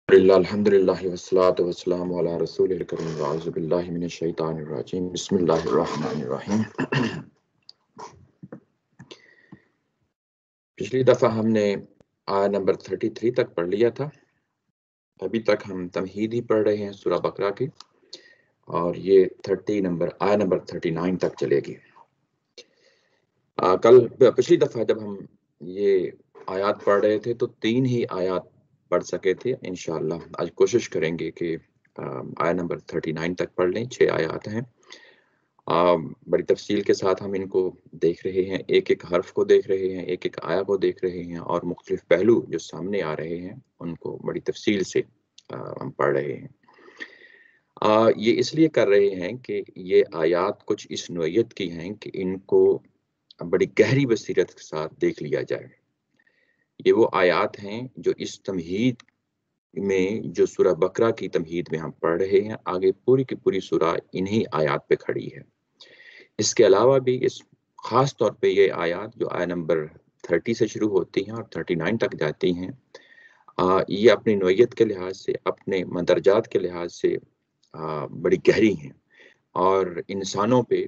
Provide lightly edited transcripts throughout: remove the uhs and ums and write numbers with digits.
الحمدللہ والصلاة والسلام علی رسول الکریم واعوذ باللہ من الشیطان الرجیم بسم اللہ الرحمن الرحیم۔ پچھلی دفعہ ہم نے آیت نمبر 33 تک پڑھ لیا تھا۔ ابھی تک ہم تمہید ہی پڑھ رہے ہیں سورہ بقرہ کی، اور یہ آیت نمبر 39 تک چلے گی۔ پچھلی دفعہ جب ہم یہ آیات پڑھ رہے تھے تو 3 ہی آیات پڑھ سکے تھے۔ انشاءاللہ آج کوشش کریں گے کہ آیت نمبر 39 تک پڑھ لیں۔ 6 آیات ہیں، بڑی تفصیل کے ساتھ ہم ان کو دیکھ رہے ہیں، ایک ایک حرف کو دیکھ رہے ہیں، ایک ایک آیا کو دیکھ رہے ہیں، اور مختلف پہلو جو سامنے آ رہے ہیں ان کو بڑی تفصیل سے ہم پڑھ رہے ہیں۔ یہ اس لیے کر رہے ہیں کہ یہ آیات کچھ اس نوعیت کی ہیں کہ ان کو بڑی گہری بصیرت کے ساتھ دیکھ لیا جائے۔ یہ وہ آیات ہیں جو اس تمہید میں، جو سورہ بقرہ کی تمہید میں ہم پڑھ رہے ہیں، آگے پوری کی پوری سورہ انہی آیات پہ کھڑی ہے۔ اس کے علاوہ بھی خاص طور پہ یہ آیات جو آیت نمبر 30 سے شروع ہوتی ہیں اور 39 تک جاتی ہیں، یہ اپنی نوعیت کے لحاظ سے، اپنے مندرجات کے لحاظ سے بڑی گہری ہیں، اور انسانوں پہ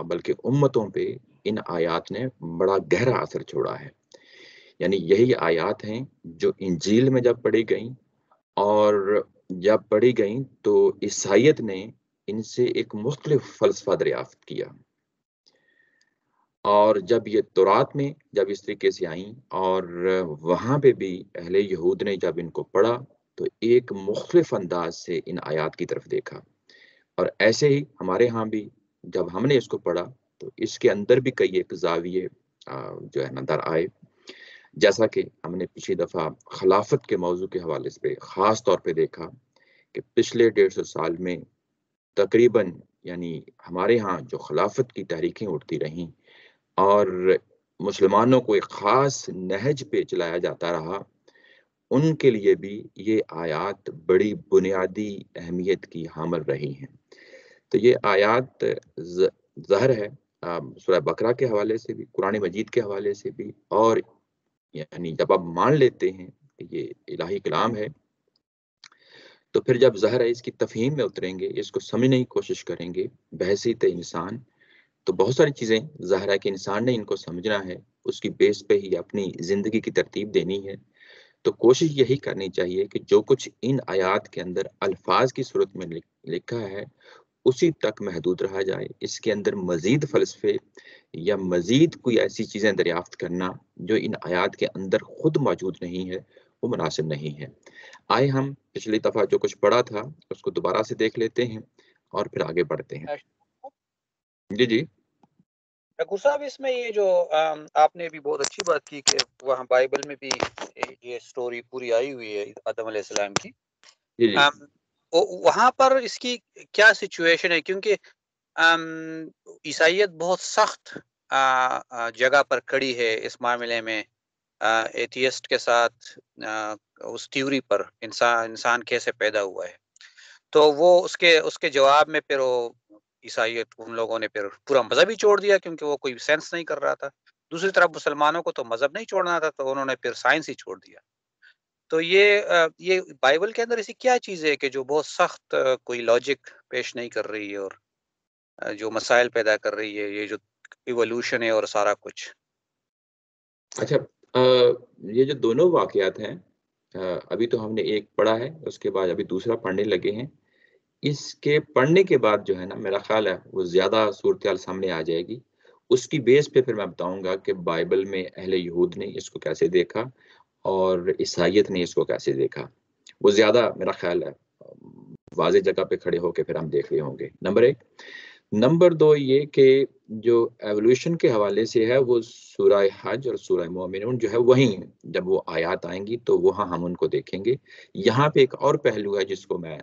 بلکہ امتوں پہ ان آیات نے بڑا گہرا اثر چھوڑا ہے۔ یعنی یہی آیات ہیں جو انجیل میں جب پڑھی گئیں، اور جب پڑھی گئیں تو عیسائیت نے ان سے ایک مختلف فلسفہ دریافت کیا، اور جب یہ تورات میں جب اس طریقے سے آئیں اور وہاں پہ بھی اہل یہود نے جب ان کو پڑھا تو ایک مختلف انداز سے ان آیات کی طرف دیکھا، اور ایسے ہی ہمارے ہاں بھی جب ہم نے اس کو پڑھا تو اس کے اندر بھی کئی ایک زاویے جو ہے نظر آئے، جیسا کہ ہم نے پچھلی دفعہ خلافت کے موضوع کے حوالے سے خاص طور پہ دیکھا کہ پچھلے 150 سال میں تقریباً یعنی ہمارے ہاں جو خلافت کی تحریکیں اٹھتی رہیں اور مسلمانوں کو ایک خاص نہج پہ چلایا جاتا رہا، ان کے لیے بھی یہ آیات بڑی بنیادی اہمیت کی حامل رہی ہیں۔ تو یہ آیات ظاہر ہے سورہ بقرہ کے حوالے سے بھی، قرآن مجید کے حوالے سے بھی، اور یعنی جب آپ مان لیتے ہیں کہ یہ الہی کلام ہے تو پھر جب ظاہر ہے اس کی تفہیم میں اتریں گے، اس کو سمجھنے کی کوشش کریں گے بحیثیت انسان، تو بہت ساری چیزیں ظاہر ہے کہ انسان نے ان کو سمجھنا ہے، اس کی بیس پہ ہی اپنی زندگی کی ترتیب دینی ہے۔ تو کوشش یہی کرنی چاہیے کہ جو کچھ ان آیات کے اندر الفاظ کی صورت میں لکھا ہے اسی تک محدود رہا جائے۔ اس کے اندر مزید فلسفے یا مزید کوئی ایسی چیزیں دریافت کرنا جو ان آیات کے اندر خود موجود نہیں ہے، وہ مناسب نہیں ہے۔ آئے ہم پچھلی دفعہ جو کچھ پڑھا تھا اس کو دوبارہ سے دیکھ لیتے ہیں اور پھر آگے بڑھتے ہیں۔ جی ڈاکٹر صاحب، اس میں یہ جو آپ نے بھی بہت اچھی بات کی کہ وہاں بائبل میں بھی یہ سٹوری پوری آئی ہوئی ہے آدم علیہ السلام کی۔ جی وہاں پر اس کی کیا سچویشن ہے؟ کیونکہ عیسائیت بہت سخت جگہ پر کھڑی ہے اس معاملے میں، ایتھیسٹ کے ساتھ اس تھیوری پر انسان کیسے پیدا ہوا ہے، تو وہ اس کے جواب میں پھر وہ عیسائیت ان لوگوں نے پھر پورا مذہب ہی چھوڑ دیا، کیونکہ وہ کوئی سینس نہیں کر رہا تھا۔ دوسری طرف مسلمانوں کو تو مذہب نہیں چھوڑنا تھا، تو انہوں نے پھر سائنس ہی چھوڑ دیا۔ تو یہ بائبل کے اندر ایسی کیا چیز ہے کہ جو بہت سخت کوئی لاجک پیش نہیں کر رہی ہے اور جو مسائل پیدا کر رہی ہے، یہ جو ایوولوشن ہے اور سارا کچھ؟ اچھا، یہ جو دونوں واقعات ہیں، ابھی تو ہم نے ایک پڑھا ہے، اس کے بعد ابھی دوسرا پڑھنے لگے ہیں۔ اس کے پڑھنے کے بعد جو ہے نا، میرا خیال ہے وہ زیادہ صورتحال سامنے آ جائے گی۔ اس کی بیس پہ پھر میں بتاؤں گا کہ بائبل میں اہل یہود نے اس کو کیسے دیکھا اور عیسائیت نے اس کو کیسے دیکھا، وہ زیادہ میرا خیال ہے واضح جگہ پہ کھڑے ہو کے پھر ہم دیکھ رہے ہوں گے، نمبر 1۔ نمبر 2 یہ کہ جو ایوولوشن کے حوالے سے ہے وہ سورہ حج اور سورہ مومنون جو ہے وہیں جب وہ آیات آئیں گی تو وہاں ہم ان کو دیکھیں گے۔ یہاں پہ ایک اور پہلو ہے جس کو میں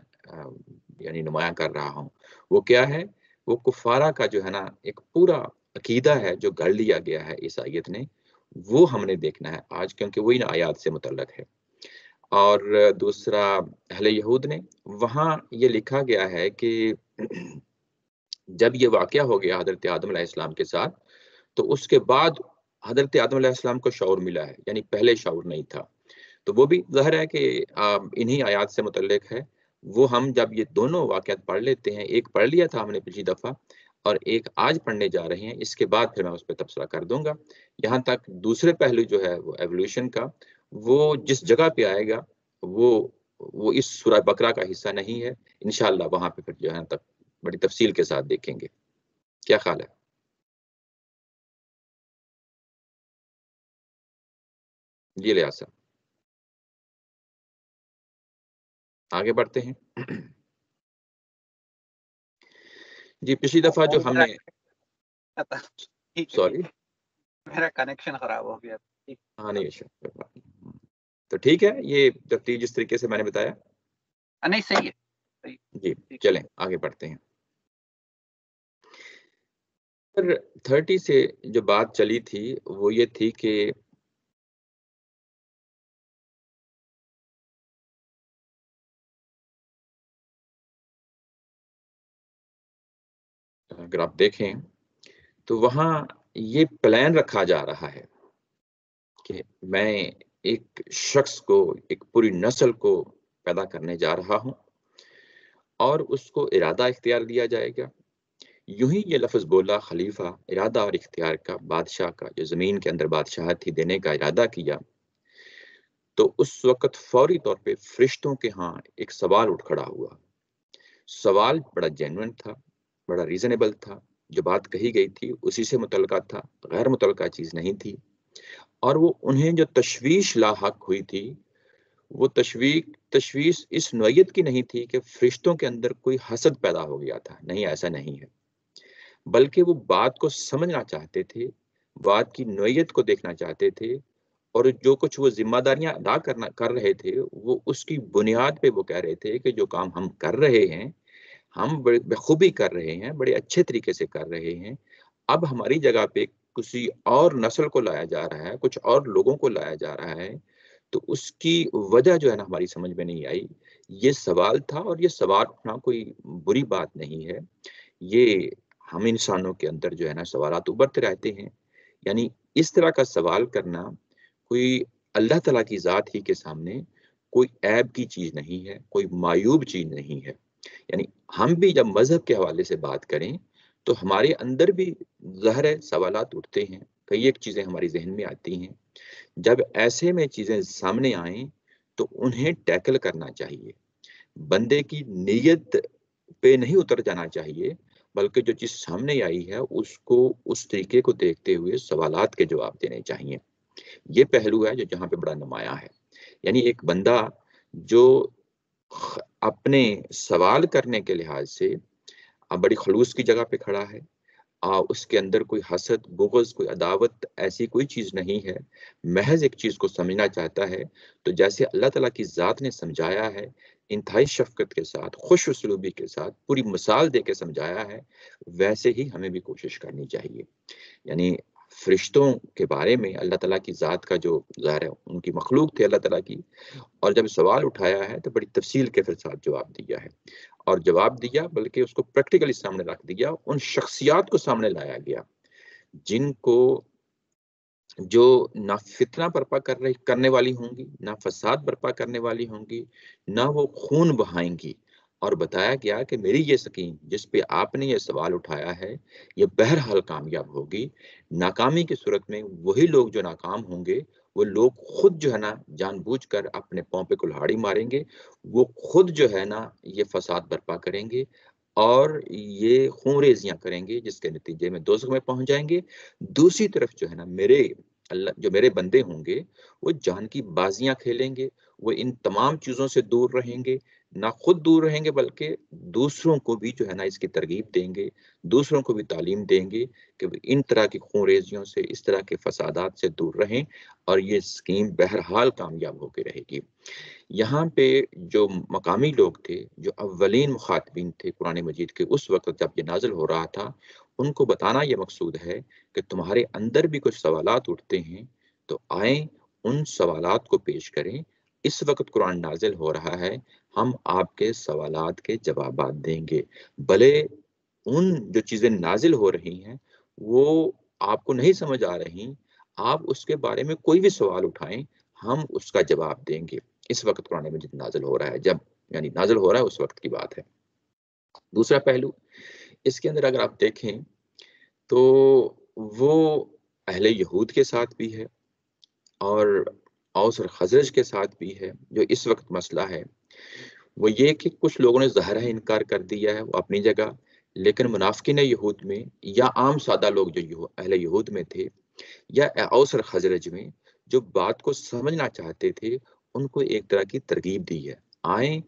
یعنی نمایاں کر رہا ہوں، وہ کیا ہے؟ وہ کفارہ کا جو ہے نا ایک پورا عقیدہ ہے جو گھڑ لیا گیا ہے عیسائیت نے، وہ ہم نے دیکھنا ہے آج، کیونکہ وہ ان آیات سے متعلق ہے۔ اور دوسرا اہل یہود نے، وہاں یہ لکھا گیا ہے کہ جب یہ واقعہ ہو گیا حضرت آدم علیہ السلام کے ساتھ، تو اس کے بعد حضرت آدم علیہ السلام کو شعور ملا ہے، یعنی پہلے شعور نہیں تھا۔ تو وہ بھی ظاہر ہے کہ انہی آیات سے متعلق ہے. وہ ہم جب یہ دونوں واقعات پڑھ لیتے ہیں، ایک پڑھ لیا تھا ہم نے پچھلی دفعہ اور ایک آج پڑھنے جا رہے ہیں، اس کے بعد پھر میں اس پہ تبصرہ کر دوں گا. یہاں تک دوسرے پہلو جو ہے وہ ایولیوشن کا، وہ جس جگہ پہ آئے گا وہ اس سورہ بقرہ کا حصہ نہیں ہے. انشاءاللہ وہاں پہ پھر جو ہے تک بڑی تفصیل کے ساتھ دیکھیں گے. کیا خیال ہے؟ جی لیاسا صاحب آگے بڑھتے ہیں. جی پچھلی دفعہ جو ہم نے سوری میرا کنیکشن خراب ہو گیا. ہاں نہیں تو ٹھیک ہے، یہ ترتیب جس طریقے سے میں نے بتایا نہیں صحیح ہے. جی چلیں آگے بڑھتے ہیں. 30 سے جو بات چلی تھی وہ یہ تھی کہ اگر آپ دیکھیں تو وہاں یہ پلان رکھا جا رہا ہے کہ میں ایک شخص کو، ایک پوری نسل کو پیدا کرنے جا رہا ہوں اور اس کو ارادہ اختیار دیا جائے گا. یوں ہی یہ لفظ بولا خلیفہ، ارادہ اور اختیار کا، بادشاہ کا، جو زمین کے اندر بادشاہت تھی دینے کا ارادہ کیا، تو اس وقت فوری طور پہ فرشتوں کے ہاں ایک سوال اٹھ کھڑا ہوا. سوال بڑا جینوئن تھا، بڑا ریزنیبل تھا. جو بات کہی گئی تھی اسی سے متعلقہ تھا، غیر متعلقہ چیز نہیں تھی. اور وہ انہیں جو تشویش لاحق ہوئی تھی، وہ تشویش اس نوعیت کی نہیں تھی کہ فرشتوں کے اندر کوئی حسد پیدا ہو گیا تھا. نہیں، ایسا نہیں ہے، بلکہ وہ بات کو سمجھنا چاہتے تھے، بات کی نوعیت کو دیکھنا چاہتے تھے، اور جو کچھ وہ ذمہ داریاں ادا کر رہے تھے وہ اس کی بنیاد پہ وہ کہہ رہے تھے کہ جو کام ہم کر رہے ہیں ہم بڑے بخوبی کر رہے ہیں، بڑے اچھے طریقے سے کر رہے ہیں. اب ہماری جگہ پہ کسی اور نسل کو لایا جا رہا ہے، کچھ اور لوگوں کو لایا جا رہا ہے، تو اس کی وجہ جو ہے نا ہماری سمجھ میں نہیں آئی. یہ سوال تھا، اور یہ سوال اٹھنا کوئی بری بات نہیں ہے. یہ ہم انسانوں کے اندر جو ہے نا سوالات ابھرتے رہتے ہیں. یعنی اس طرح کا سوال کرنا کوئی اللہ تعالیٰ کی ذات ہی کے سامنے کوئی عیب کی چیز نہیں ہے، کوئی معیوب چیز نہیں ہے. یعنی ہم بھی جب مذہب کے حوالے سے بات کریں تو ہمارے اندر بھی ظاہر سوالات اٹھتے ہیں، کئی ایک چیزیں ہماری ذہن میں آتی ہیں. جب ایسے میں چیزیں سامنے آئیں تو انہیں ٹیکل کرنا چاہیے. بندے کی نیت پہ نہیں اتر جانا چاہیے، بلکہ جو چیز سامنے آئی ہے اس کو اس طریقے کو دیکھتے ہوئے سوالات کے جواب دینے چاہیے. یہ پہلو ہے جو جہاں پہ بڑا نمایاں ہے. یعنی ایک بندہ جو اپنے سوال کرنے کے لحاظ سے بڑی خلوص کی جگہ پہ کھڑا ہے، اس کے اندر کوئی حسد، بغض، کوئی عداوت ایسی کوئی چیز نہیں ہے، محض ایک چیز کو سمجھنا چاہتا ہے، تو جیسے اللہ تعالیٰ کی ذات نے سمجھایا ہے، انتہائی شفقت کے ساتھ، خوش اسلوبی کے ساتھ، پوری مثال دے کے سمجھایا ہے، ویسے ہی ہمیں بھی کوشش کرنی چاہیے. یعنی فرشتوں کے بارے میں اللہ تعالیٰ کی ذات کا جو ظاہر ہے ان کی مخلوق تھے اللہ تعالیٰ کی، اور جب سوال اٹھایا ہے تو بڑی تفصیل کے ساتھ جواب دیا ہے. اور جواب دیا بلکہ اس کو پریکٹیکلی سامنے رکھ دیا. ان شخصیات کو سامنے لایا گیا جن کو جو نہ فتنہ برپا کرنے والی ہوں گی، نہ فساد برپا کرنے والی ہوں گی، نہ وہ خون بہائیں گی. اور بتایا گیا کہ میری یہ سکیم جس پہ آپ نے یہ سوال اٹھایا ہے یہ بہرحال کامیاب ہوگی. ناکامی کی صورت میں وہی لوگ جو ناکام ہوں گے وہ لوگ خود جو ہے نا جان بوجھ کر اپنے پاؤں پہ کلہاڑی ماریں گے، وہ خود جو ہے نا یہ فساد برپا کریں گے اور یہ خون ریزیاں کریں گے جس کے نتیجے میں دوزخ میں پہنچ جائیں گے. دوسری طرف جو ہے نا جو میرے بندے ہوں گے وہ جان کی بازیاں کھیلیں گے، وہ ان تمام چیزوں سے دور رہیں گے، نہ خود دور رہیں گے بلکہ دوسروں کو بھی جو ہے نا اس کی ترغیب دیں گے، دوسروں کو بھی تعلیم دیں گے کہ ان طرح کی خون ریزیوں سے، اس طرح کے فسادات سے دور رہیں، اور یہ سکیم بہرحال کامیاب ہو کے رہے گی. یہاں پہ جو مقامی لوگ تھے، جو اولین مخاطبین تھے قرآن مجید کے اس وقت جب یہ نازل ہو رہا تھا، ان کو بتانا یہ مقصود ہے کہ تمہارے اندر بھی کچھ سوالات اٹھتے ہیں تو آئیں ان سوالات کو پیش کریں. اس وقت قرآن نازل ہو رہا ہے، ہم آپ کے سوالات کے جوابات دیں گے. بھلے ان جو چیزیں نازل ہو رہی ہیں وہ آپ کو نہیں سمجھ آ رہی، آپ اس کے بارے میں کوئی بھی سوال اٹھائیں، ہم اس کا جواب دیں گے۔ اس وقت قرآن مجید نازل ہو رہا ہے، جب یعنی نازل ہو رہا ہے اس وقت کی بات ہے۔ دوسرا پہلو اس کے اندر اگر آپ دیکھیں تو وہ اہل یہود کے ساتھ بھی ہے اور اوس اور خزرج کے ساتھ بھی ہے۔ جو اس وقت مسئلہ ہے وہ یہ کہ کچھ لوگوں نے ظاہرہ انکار کر دیا ہے وہ اپنی جگہ، لیکن منافقین یہود میں یا عام سادہ لوگ جو اہل یہود میں تھے یا اوس اور خزرج میں جو بات کو سمجھنا چاہتے تھے، ان کو ایک طرح کی ترغیب دی ہے، آئیں،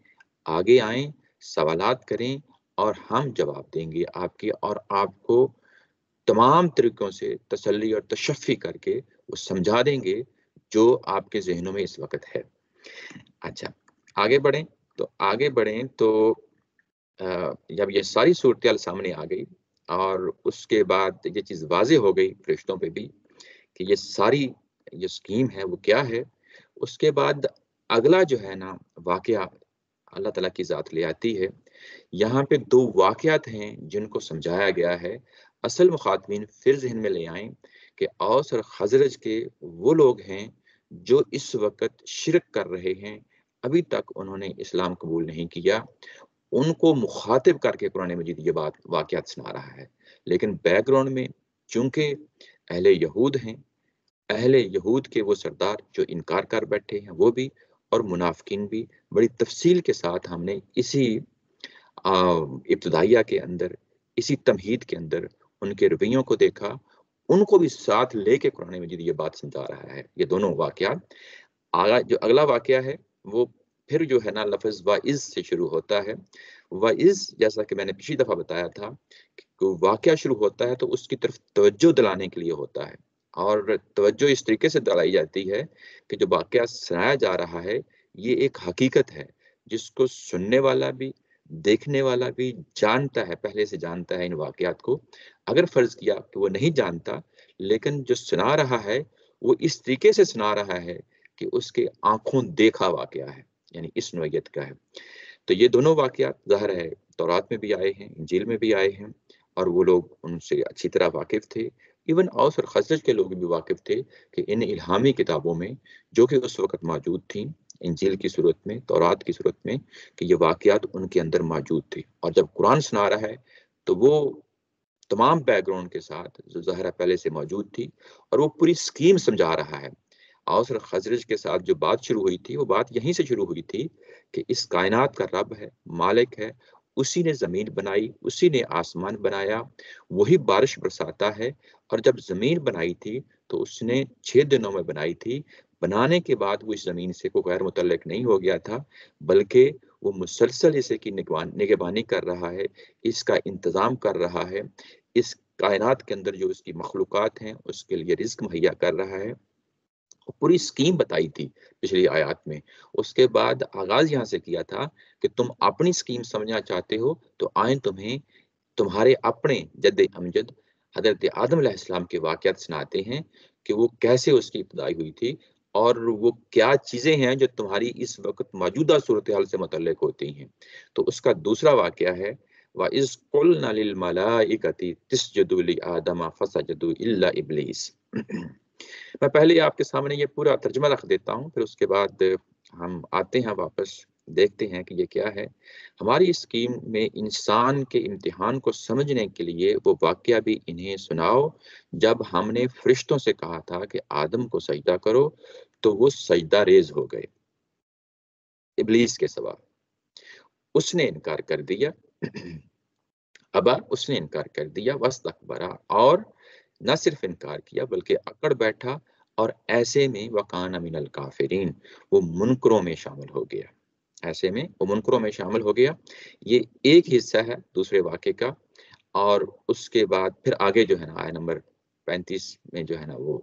آگے آئیں، سوالات کریں اور ہم جواب دیں گے آپ کے، اور آپ کو تمام طریقوں سے تسلی اور تشفی کر کے وہ سمجھا دیں گے جو آپ کے ذہنوں میں اس وقت ہے۔ اچھا، آگے بڑھیں تو جب یہ ساری صورتحال سامنے آ گئی اور اس کے بعد یہ چیز واضح ہو گئی فرشتوں پہ بھی کہ یہ ساری جو سکیم ہے وہ کیا ہے، اس کے بعد اگلا جو ہے نا واقعہ اللہ تعالیٰ کی ذات لے آتی ہے۔ یہاں پہ دو واقعات ہیں جن کو سمجھایا گیا ہے۔ اصل مخاطبین پھر ذہن میں لے آئیں کہ اوس اور خزرج کے وہ لوگ ہیں جو اس وقت شرک کر رہے ہیں، ابھی تک انہوں نے اسلام قبول نہیں کیا، ان کو مخاطب کر کے قرآن مجید یہ بات واقعات سنا رہا ہے۔ لیکن بیک گراؤنڈ میں چونکہ اہل یہود ہیں، اہل یہود کے وہ سردار جو انکار کر بیٹھے ہیں وہ بھی، اور منافقین بھی، بڑی تفصیل کے ساتھ ہم نے اسی ابتدائیہ کے اندر، اسی تمہید کے اندر ان کے رویوں کو دیکھا، ان کو بھی ساتھ لے کے قرآن مجید یہ بات سمجھا رہا ہے۔ یہ دونوں واقعات، جو اگلا واقعہ ہے وہ پھر جو ہے نا لفظ وَإِذْ سے شروع ہوتا ہے۔ وَإِذْ جیسا کہ میں نے پچھلی دفعہ بتایا تھا کہ واقعہ شروع ہوتا ہے تو اس کی طرف توجہ دلانے کے لیے ہوتا ہے، اور توجہ اس طریقے سے دلائی جاتی ہے کہ جو واقعہ سنایا جا رہا ہے یہ ایک حقیقت ہے جس کو سننے والا بھی، دیکھنے والا بھی جانتا ہے، پہلے سے جانتا ہے ان واقعات کو۔ اگر فرض کیا کہ وہ نہیں جانتا، لیکن جو سنا رہا ہے وہ اس طریقے سے سنا رہا ہے کہ اس کے آنکھوں دیکھا واقعہ ہے، یعنی اس نوعیت کا ہے۔ تو یہ دونوں واقعات ظاہر ہے تورات میں بھی آئے ہیں، انجیل میں بھی آئے ہیں، اور وہ لوگ ان سے اچھی طرح واقف تھے۔ ایون اوس اور خزرج کے لوگ بھی واقف تھے کہ ان الہامی کتابوں میں جو کہ اس وقت موجود تھیں، انجیل کی صورت میں، تورات کی صورت میں، کہ یہ واقعات ان کے اندر موجود تھے۔ اور جب قرآن سنا رہا ہے تو وہ تمام بیک گراؤنڈ کے ساتھ جو ظاہرہ پہلے سے موجود تھی، اور وہ پوری سکیم سمجھا رہا ہے۔ اوس اور خزرج کے ساتھ جو بات شروع ہوئی تھی وہ بات یہیں سے شروع ہوئی تھی کہ اس کائنات کا رب ہے، مالک ہے، اسی نے زمین بنائی، اسی نے آسمان بنایا، وہی بارش برساتا ہے۔ اور جب زمین بنائی تھی تو اس نے 6 دنوں میں بنائی تھی۔ بنانے کے بعد وہ اس زمین سے کوئی غیر متعلق نہیں ہو گیا تھا، بلکہ وہ مسلسل اسے کی نگہبانی کر رہا ہے، اس کا انتظام کر رہا ہے، اس کائنات کے اندر جو اس کی مخلوقات ہیں اس کے لیے رزق مہیا کر رہا ہے۔ پوری سکیم بتائی تھی پچھلی آیات میں۔ اس کے بعد آغاز یہاں سے کیا تھا کہ تم اپنی سکیم سمجھنا چاہتے ہو تو آئیں تمہیں تمہارے اپنے جد امجد حضرت آدم علیہ السلام کے واقعات سناتے ہیں کہ وہ کیسے اس کی ابتدائی ہوئی تھی، اور وہ کیا چیزیں ہیں جو تمہاری اس وقت موجودہ صورتحال سے متعلق ہوتی ہیں۔ تو اس کا دوسرا واقعہ ہے وَإِذْ قُلْنَا لِلْمَلَائِكَةِ اسْجُدُوا لِآدَمَ فَسَجَدُوا إِلَّا إِبْلِيسَ۔ میں پہلے آپ کے سامنے یہ پورا ترجمہ رکھ دیتا ہوں، پھر اس کے بعد ہم آتے ہیں واپس، دیکھتے ہیں کہ یہ کیا ہے۔ ہماری اسکیم میں انسان کے امتحان کو سمجھنے کے لیے وہ واقعہ بھی انہیں سناؤ جب ہم نے فرشتوں سے کہا تھا کہ آدم کو سجدہ کرو تو وہ سجدہ ریز ہو گئے ابلیس کے سوا۔ اس نے انکار کر دیا، ابا، اس نے انکار کر دیا، واستکبرا، اور نہ صرف انکار کیا بلکہ اکڑ بیٹھا، اور ایسے میں وکان من الکافرین، وہ منکروں میں شامل ہو گیا۔ ایسے میں وہ منکروں میں شامل ہو گیا۔ یہ ایک حصہ ہے دوسرے واقعے کا، اور اس کے بعد پھر آگے جو ہے نا آیہ نمبر 35 میں جو ہے نا وہ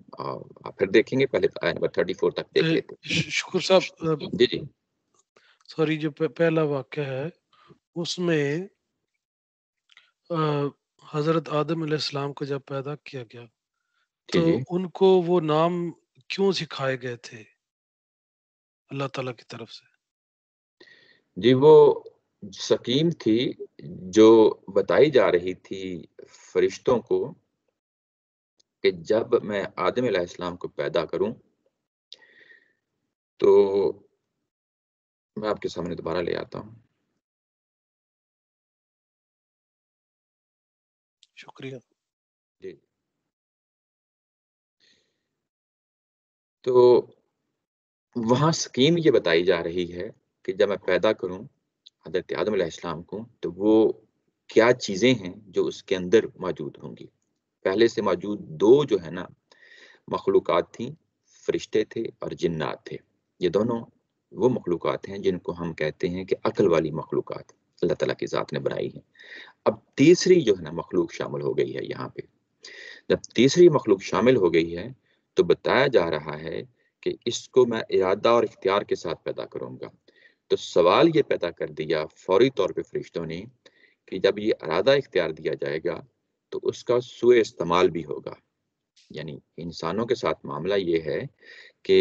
آپ پھر دیکھیں گے۔ پہلے آیہ نمبر 34 تک دیکھ لیتے ہیں۔ شکر صاحب، جی جی سوری، جو پہلا واقعہ ہے اس میں حضرت آدم علیہ السلام کو جب پیدا کیا گیا تو جی ان کو وہ نام کیوں سکھائے گئے تھے اللہ تعالیٰ کی طرف سے؟ جی، وہ سکیم تھی جو بتائی جا رہی تھی فرشتوں کو کہ جب میں آدم علیہ السلام کو پیدا کروں تو میں آپ کے سامنے دوبارہ لے آتا ہوں. شکریہ. جی. تو وہاں سکیم یہ بتائی جا رہی ہے کہ جب میں پیدا کروں حضرت آدم علیہ السلام کو تو وہ کیا چیزیں ہیں جو اس کے اندر موجود ہوں گی. پہلے سے موجود دو جو ہے نا مخلوقات تھیں، فرشتے تھے اور جنات تھے. یہ دونوں وہ مخلوقات ہیں جن کو ہم کہتے ہیں کہ عقل والی مخلوقات اللہ تعالیٰ کی ذات نے بنائی ہیں. اب تیسری جو ہے نا مخلوق شامل ہو گئی ہے یہاں پہ. جب تیسری مخلوق شامل ہو گئی ہے تو بتایا جا رہا ہے کہ اس کو میں ارادہ اور اختیار کے ساتھ پیدا کروں گا. تو سوال یہ پیدا کر دیا فوری طور پہ فرشتوں نے کہ جب یہ ارادہ اختیار دیا جائے گا تو اس کا سوء استعمال بھی ہوگا. یعنی انسانوں کے ساتھ معاملہ یہ ہے کہ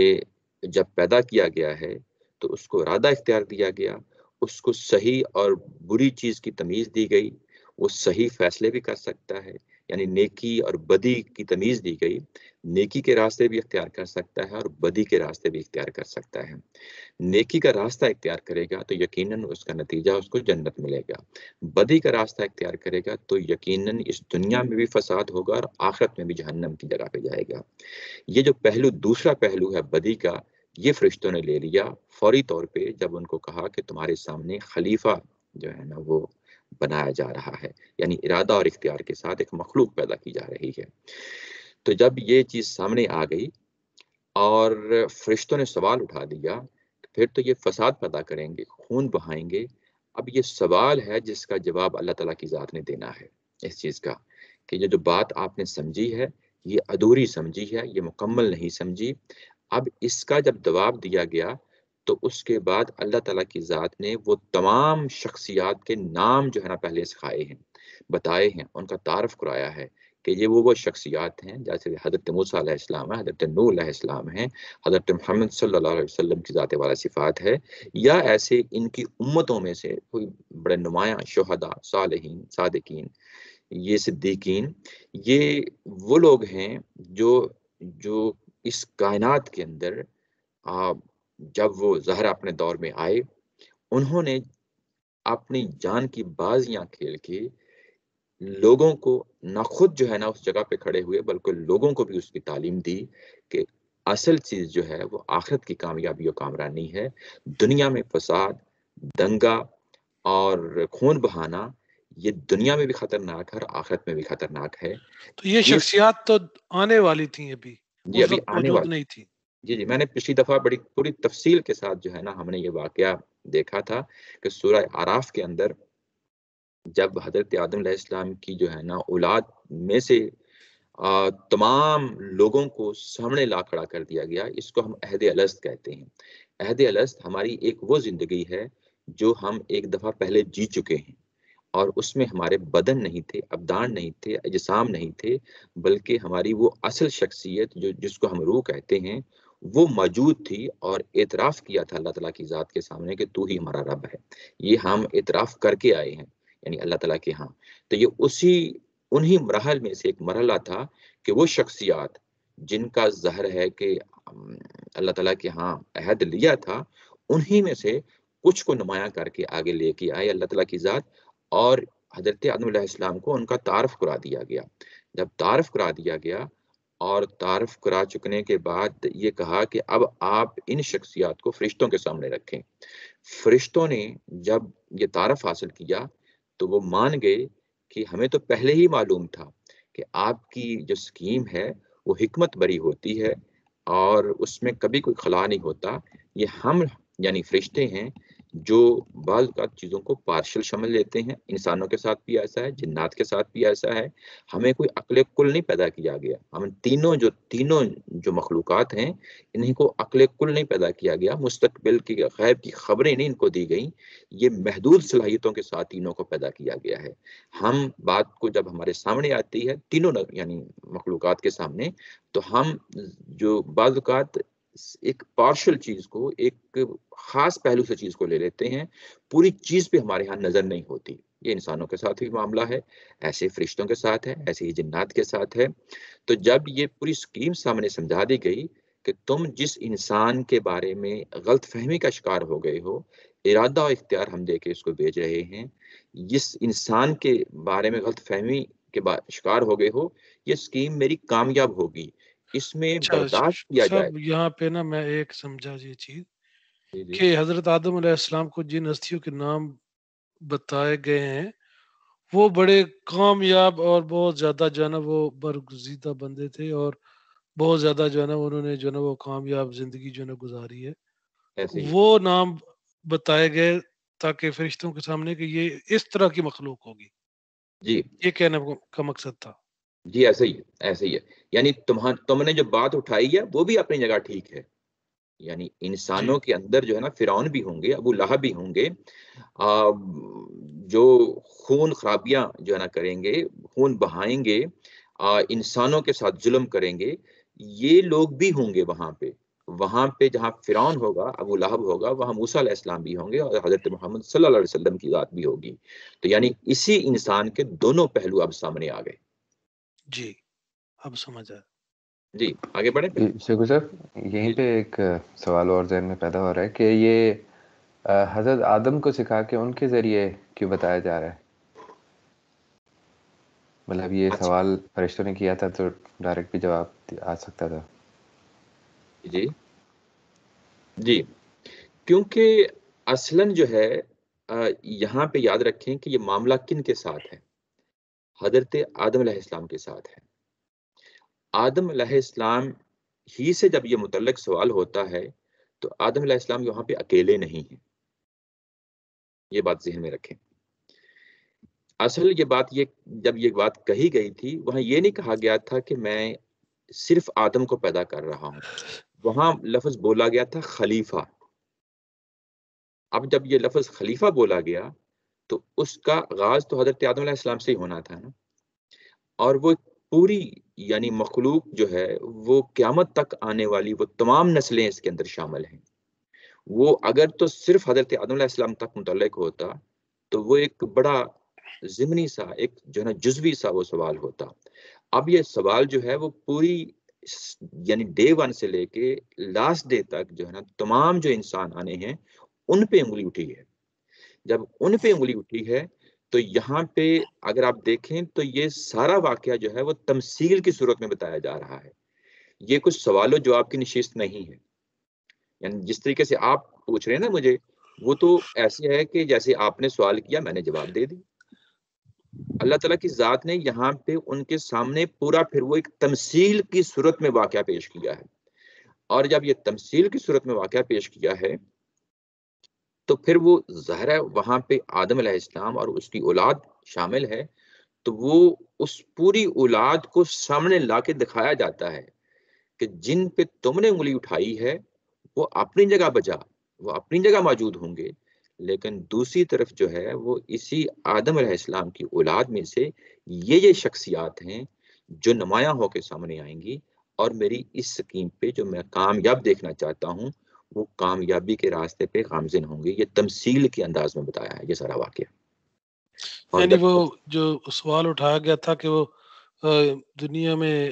جب پیدا کیا گیا ہے تو اس کو ارادہ اختیار دیا گیا، اس کو صحیح اور بری چیز کی تمیز دی گئی، وہ صحیح فیصلے بھی کر سکتا ہے، یعنی نیکی اور بدی کی تمیز دی گئی. نیکی کے راستے بھی اختیار کر سکتا ہے اور بدی کے راستے بھی اختیار کر سکتا ہے. نیکی کا راستہ اختیار کرے گا تو یقیناً اس کا نتیجہ اس کو جنت ملے گا. بدی کا راستہ اختیار کرے گا تو یقیناً اس دنیا میں بھی فساد ہوگا اور آخرت میں بھی جہنم کی جگہ پہ جائے گا. یہ جو پہلو دوسرا پہلو ہے بدی کا، یہ فرشتوں نے لے لیا فوری طور پہ جب ان کو کہا کہ تمہارے سامنے خلیفہ جو ہے نا وہ بنایا جا رہا ہے، یعنی ارادہ اور اختیار کے ساتھ ایک مخلوق پیدا کی جا رہی ہے. تو جب یہ چیز سامنے آ گئی اور فرشتوں نے سوال اٹھا دیا پھر تو یہ فساد پیدا کریں گے، خون بہائیں گے. اب یہ سوال ہے جس کا جواب اللہ تعالیٰ کی ذات نے دینا ہے اس چیز کا، کہ یہ جو بات آپ نے سمجھی ہے یہ ادھوری سمجھی ہے، یہ مکمل نہیں سمجھی. اب اس کا جب جواب دیا گیا تو اس کے بعد اللہ تعالیٰ کی ذات نے وہ تمام شخصیات کے نام جو ہے نا پہلے سکھائے ہیں، بتائے ہیں، ان کا تعارف کرایا ہے کہ یہ وہ شخصیات ہیں جیسے حضرت موسیٰ علیہ السلام ہے، حضرت نوح علیہ السلام ہیں، حضرت محمد صلی اللہ علیہ وسلم کی ذات والا صفات ہے، یا ایسے ان کی امتوں میں سے کوئی بڑے نمایاں شہداء، صالحین، صادقین، یہ صدیقین، یہ وہ لوگ ہیں جو اس کائنات کے اندر جب وہ ظاہر اپنے دور میں آئے انہوں نے اپنی جان کی بازیاں کھیل کے لوگوں کو نہ خود جو ہے نا اس جگہ پہ کھڑے ہوئے بلکہ لوگوں کو بھی اس کی تعلیم دی کہ اصل چیز جو ہے وہ آخرت کی کامیابی و کامرانی ہے. دنیا میں فساد، دنگا اور خون بہانا یہ دنیا میں بھی خطرناک ہے اور آخرت میں بھی خطرناک ہے. تو یہ شخصیات تو آنے والی تھیں، ابھی جی اس ابھی وقت آنے موجود والی. نہیں تھی. جی میں نے پچھلی دفعہ بڑی پوری تفصیل کے ساتھ جو ہے نا ہم نے یہ واقعہ دیکھا تھا کہ سورہ اعراف کے اندر جب حضرت آدم علیہ السلام کی جو ہے نا اولاد میں سے تمام لوگوں کو سامنے لا کھڑا کر دیا گیا. اس کو ہم عہد الست کہتے ہیں. عہد الست ہماری ایک وہ زندگی ہے جو ہم ایک دفعہ پہلے جی چکے ہیں اور اس میں ہمارے بدن نہیں تھے، ابدان نہیں تھے، اجسام نہیں تھے، بلکہ ہماری وہ اصل شخصیت جس کو ہم روح کہتے ہیں وہ موجود تھی اور اعتراف کیا تھا اللہ تعالیٰ کی ذات کے سامنے کہ تو ہی ہمارا رب ہے. یہ ہم اعتراف کر کے آئے ہیں یعنی اللہ تعالیٰ کے ہاں. تو یہ انہی مراحل میں سے ایک مرحلہ تھا کہ وہ شخصیات جن کا ظاہر ہے کہ اللہ تعالیٰ کے ہاں عہد لیا تھا انہی میں سے کچھ کو نمایاں کر کے آگے لے کے آئے اللہ تعالیٰ کی ذات اور حضرت آدم علیہ السلام کو ان کا تعارف کرا دیا گیا. جب تعارف کرا دیا گیا اور تعارف کرا چکنے کے بعد یہ کہا کہ اب آپ ان شخصیات کو فرشتوں کے سامنے رکھیں. فرشتوں نے جب یہ تعارف حاصل کیا تو وہ مان گئے کہ ہمیں تو پہلے ہی معلوم تھا کہ آپ کی جو سکیم ہے وہ حکمت بری ہوتی ہے اور اس میں کبھی کوئی خلا نہیں ہوتا. یہ ہم یعنی فرشتے ہیں جو بعض اوقات چیزوں کو پارشل شامل لیتے ہیں. انسانوں کے ساتھ بھی ایسا ہے، جنات کے ساتھ بھی ایسا ہے. ہمیں کوئی عقل کل نہیں پیدا کیا گیا. ہم تینوں جو مخلوقات ہیں انہیں کو عقل کل نہیں پیدا کیا گیا. مستقبل کی غیب کی خبریں نہیں ان کو دی گئیں. یہ محدود صلاحیتوں کے ساتھ تینوں کو پیدا کیا گیا ہے. ہم بات کو جب ہمارے سامنے آتی ہے تینوں یعنی مخلوقات کے سامنے تو ہم جو بعض اوقات ایک پارشل چیز کو ایک خاص پہلو سے چیز کو لے لیتے ہیں، پوری چیز پہ ہمارے ہاں نظر نہیں ہوتی. یہ انسانوں کے ساتھ بھی معاملہ ہے، ایسے فرشتوں کے ساتھ ہے، ایسے ہی جنات کے ساتھ ہے. تو جب یہ پوری سکیم سامنے سمجھا دی گئی کہ تم جس انسان کے بارے میں غلط فہمی کا شکار ہو گئے ہو، ارادہ اور اختیار ہم دے کے اس کو بھیج رہے ہیں، جس انسان کے بارے میں غلط فہمی کے شکار ہو گئے ہو، یہ اسکیم میری کامیاب ہوگی، اس میں برداشت کیا جائے۔ سب یہاں پہ نا میں ایک سمجھا یہ چیز جی جی کہ حضرت آدم علیہ السلام کو جن ہستیوں کے نام بتائے گئے ہیں وہ بڑے کامیاب اور بہت زیادہ جو ہے نا وہ برگزیدہ بندے تھے، اور بہت زیادہ جو ہے نا انہوں نے جو ہے نا وہ کامیاب زندگی جو ہے نا گزاری ہے. ایسے ہی وہ نام بتائے گئے تاکہ فرشتوں کے سامنے کہ یہ اس طرح کی مخلوق ہوگی، جی یہ کہنے کا مقصد تھا. جی ایسے ہی ہے، ایسے ہی ہے. یعنی تم نے جو بات اٹھائی ہے وہ بھی اپنی جگہ ٹھیک ہے. یعنی جی انسانوں کے اندر جو ہے نا فرعون بھی ہوں گے، ابو لہب بھی ہوں گے، جو خون خرابیاں جو ہے نا کریں گے، خون بہائیں گے، انسانوں کے ساتھ ظلم کریں گے، یہ لوگ بھی ہوں گے وہاں پہ جہاں فرعون ہوگا، ابو لہب ہوگا، وہاں موسیٰ علیہ السلام بھی ہوں گے اور حضرت محمد صلی اللہ علیہ وسلم کی ذات بھی ہوگی. تو یعنی اسی انسان کے دونوں پہلو اب سامنے آ گئے. جی اب سمجھ آیا. جی آگے بڑھیں پھر. شیخو صاحب یہیں جی پہ ایک سوال اور ذہن میں پیدا ہو رہا ہے کہ یہ حضرت آدم کو سکھا کے ان کے ذریعے کیوں بتایا جا رہا ہے؟ مطلب یہ اچھا سوال فرشتوں نے کیا تھا تو ڈائریکٹ بھی جواب آ سکتا تھا. جی جی کیونکہ اصلاً جو ہے یہاں پہ یاد رکھیں کہ یہ معاملہ کن کے ساتھ ہے؟ حضرت آدم علیہ السلام کے ساتھ ہے. آدم علیہ السلام ہی سے جب یہ متعلق سوال ہوتا ہے تو آدم علیہ السلام یہاں پہ اکیلے نہیں ہیں، یہ بات ذہن میں رکھیں. اصل جب یہ بات کہی گئی تھی وہاں یہ نہیں کہا گیا تھا کہ میں صرف آدم کو پیدا کر رہا ہوں، وہاں لفظ بولا گیا تھا خلیفہ. اب جب یہ لفظ خلیفہ بولا گیا تو اس کا آغاز تو حضرت آدم علیہ السلام سے ہی ہونا تھا نا، اور وہ پوری یعنی مخلوق جو ہے وہ قیامت تک آنے والی وہ تمام نسلیں اس کے اندر شامل ہیں. وہ اگر تو صرف حضرت آدم علیہ السلام تک متعلق ہوتا تو وہ ایک بڑا ضمنی سا ایک جو ہے نا جزوی سا وہ سوال ہوتا. اب یہ سوال جو ہے وہ پوری یعنی ڈے ون سے لے کے لاسٹ ڈے تک جو ہے نا تمام جو انسان آنے ہیں ان پہ انگلی اٹھی ہے. جب ان پہ انگلی اٹھی ہے تو یہاں پہ اگر آپ دیکھیں تو یہ سارا واقعہ جو ہے وہ تمثیل کی صورت میں بتایا جا رہا ہے. یہ کچھ سوال و جواب کی نشست نہیں ہے. یعنی جس طریقے سے آپ پوچھ رہے ہیں نا مجھے، وہ تو ایسے ہے کہ جیسے آپ نے سوال کیا میں نے جواب دے دی. اللہ تعالیٰ کی ذات نے یہاں پہ ان کے سامنے پورا پھر وہ ایک تمثیل کی صورت میں واقعہ پیش کیا ہے. اور جب یہ تمثیل کی صورت میں واقعہ پیش کیا ہے تو پھر وہ ظاہر ہے وہاں پہ آدم علیہ السلام اور اس کی اولاد شامل ہے. تو وہ اس پوری اولاد کو سامنے لا کے دکھایا جاتا ہے کہ جن پہ تم نے انگلی اٹھائی ہے وہ اپنی جگہ بجا، وہ اپنی جگہ موجود ہوں گے، لیکن دوسری طرف جو ہے وہ اسی آدم علیہ السلام کی اولاد میں سے یہ شخصیات ہیں جو نمایاں ہو کے سامنے آئیں گی اور میری اس سکیم پہ جو میں کامیاب دیکھنا چاہتا ہوں وہ کامیابی کے راستے پہ گامزن ہوں گے. یہ تمثیل کے انداز میں بتایا ہے یہ سارا واقعہ. اور یعنی وہ جو سوال اٹھایا گیا تھا کہ وہ دنیا میں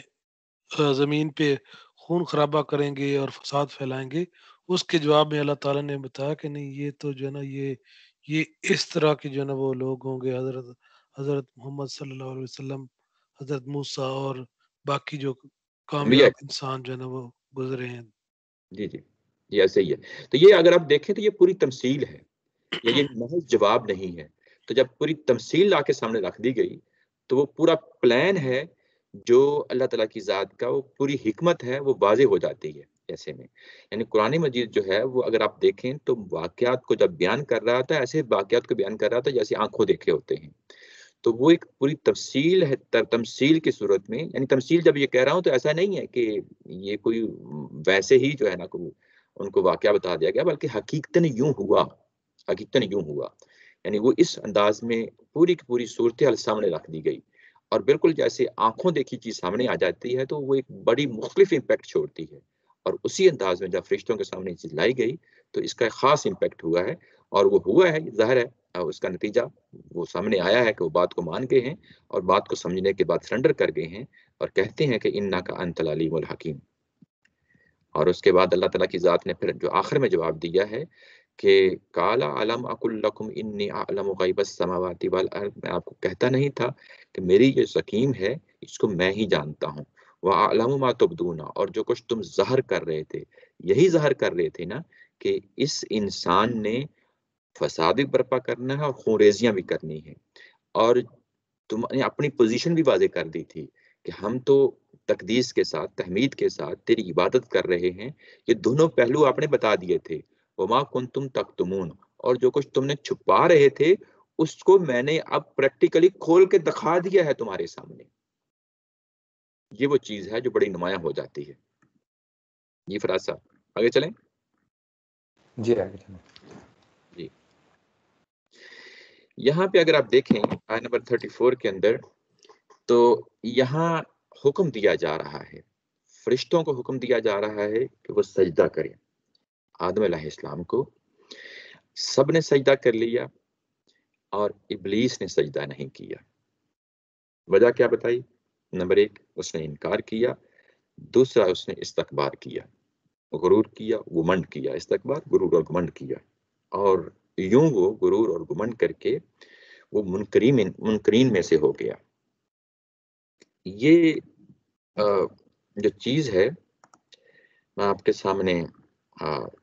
زمین پہ خون خرابہ کریں گے اور فساد پھیلائیں گے، اس کے جواب میں اللہ تعالیٰ نے بتایا کہ نہیں، یہ تو جو ہے نا یہ اس طرح کے جو ہے نا وہ لوگ ہوں گے، حضرت محمد صلی اللہ علیہ وسلم، حضرت موسیٰ اور باقی جو انبیاء. کامیاب انسان جو ہے نا وہ گزرے ہیں. جی جی جی ایسے ہی ہے. تو یہ اگر آپ دیکھیں تو یہ پوری تمثیل ہے، یہ محض جواب نہیں ہے. تو جب پوری تمثیل لا کے سامنے رکھ دی گئی تو وہ پورا پلان ہے جو اللہ تعالیٰ کی ذات کا وہ پوری حکمت ہے وہ واضح ہو جاتی ہے ایسے میں. یعنی قرآن مجید جو ہے وہ اگر آپ دیکھیں تو واقعات کو جب بیان کر رہا تھا ایسے واقعات کو بیان کر رہا تھا جیسے آنکھوں دیکھے ہوتے ہیں. تو وہ ایک پوری تفصیل ہے، تمثیل کی صورت میں. یعنی تمثیل جب یہ کہہ رہا ہوں تو ایسا نہیں ہے کہ یہ کوئی ویسے ہی جو ہے نا ان کو واقعہ بتا دیا گیا، بلکہ حقیقتاً یوں ہوا. یعنی وہ اس انداز میں پوری کی پوری صورتحال سامنے رکھ دی گئی، اور بالکل جیسے آنکھوں دیکھی چیز سامنے آ جاتی ہے تو وہ ایک بڑی مختلف امپیکٹ چھوڑتی ہے. اور اسی انداز میں جب فرشتوں کے سامنے چیز لائی گئی تو اس کا ایک خاص امپیکٹ ہوا ہے، اور وہ ہوا ہے ظاہر ہے. اس کا نتیجہ وہ سامنے آیا ہے کہ وہ بات کو مان گئے ہیں اور بات کو سمجھنے کے بعد سرنڈر کر گئے ہیں اور کہتے ہیں کہ انک انت العلیم الحکیم. اور اس کے بعد اللہ تعالیٰ کی ذات نے پھر جو آخر میں جواب دیا ہے کہ کالا علم اقل لکم انی اعلم غیب السماوات والارض، میں آپ کو کہتا نہیں تھا کہ میری یہ زکیم ہے اس کو میں ہی جانتا ہوں، وَأَعْلَمُ مَا تُبْدُونَ، اور جو کچھ تم ظاہر کر رہے تھے، یہی ظاہر کر رہے تھے نا کہ اس انسان نے فساد بھی برپا کرنا ہے اور خونریزیاں بھی کرنی ہے، اور تم نے اپنی پوزیشن بھی واضح کر دی تھی کہ ہم تو تقدیس کے ساتھ، تحمید کے ساتھ تیری عبادت کر رہے ہیں، یہ دونوں پہلو آپ نے بتا دیے تھے، وما کنتم تکتمون، اور جو کچھ تم نے چھپا رہے تھے اس کو میں نے اب پریکٹیکلی کھول کے دکھا دیا ہے تمہارے سامنے۔ یہ وہ چیز ہے جو بڑی نمایاں ہو جاتی ہے۔ جی فراز صاحب آگے چلیں۔ جی آگے چلیں۔ جی یہاں پہ اگر آپ دیکھیں آیت نمبر 34 کے اندر، تو یہاں حکم دیا جا رہا ہے، فرشتوں کو حکم دیا جا رہا ہے کہ وہ سجدہ کریں آدم علیہ السلام کو۔ سب نے سجدہ کر لیا اور ابلیس نے سجدہ نہیں کیا۔ وجہ کیا بتائی؟ نمبر 1 اس نے انکار کیا، دوسرا اس نے استکبار کیا، غرور کیا، گمنڈ کیا، استکبار غرور اور گمنڈ کیا، اور یوں وہ غرور اور گمنڈ کر کے وہ منکرین میں سے ہو گیا۔ یہ جو چیز ہے میں آپ کے سامنے،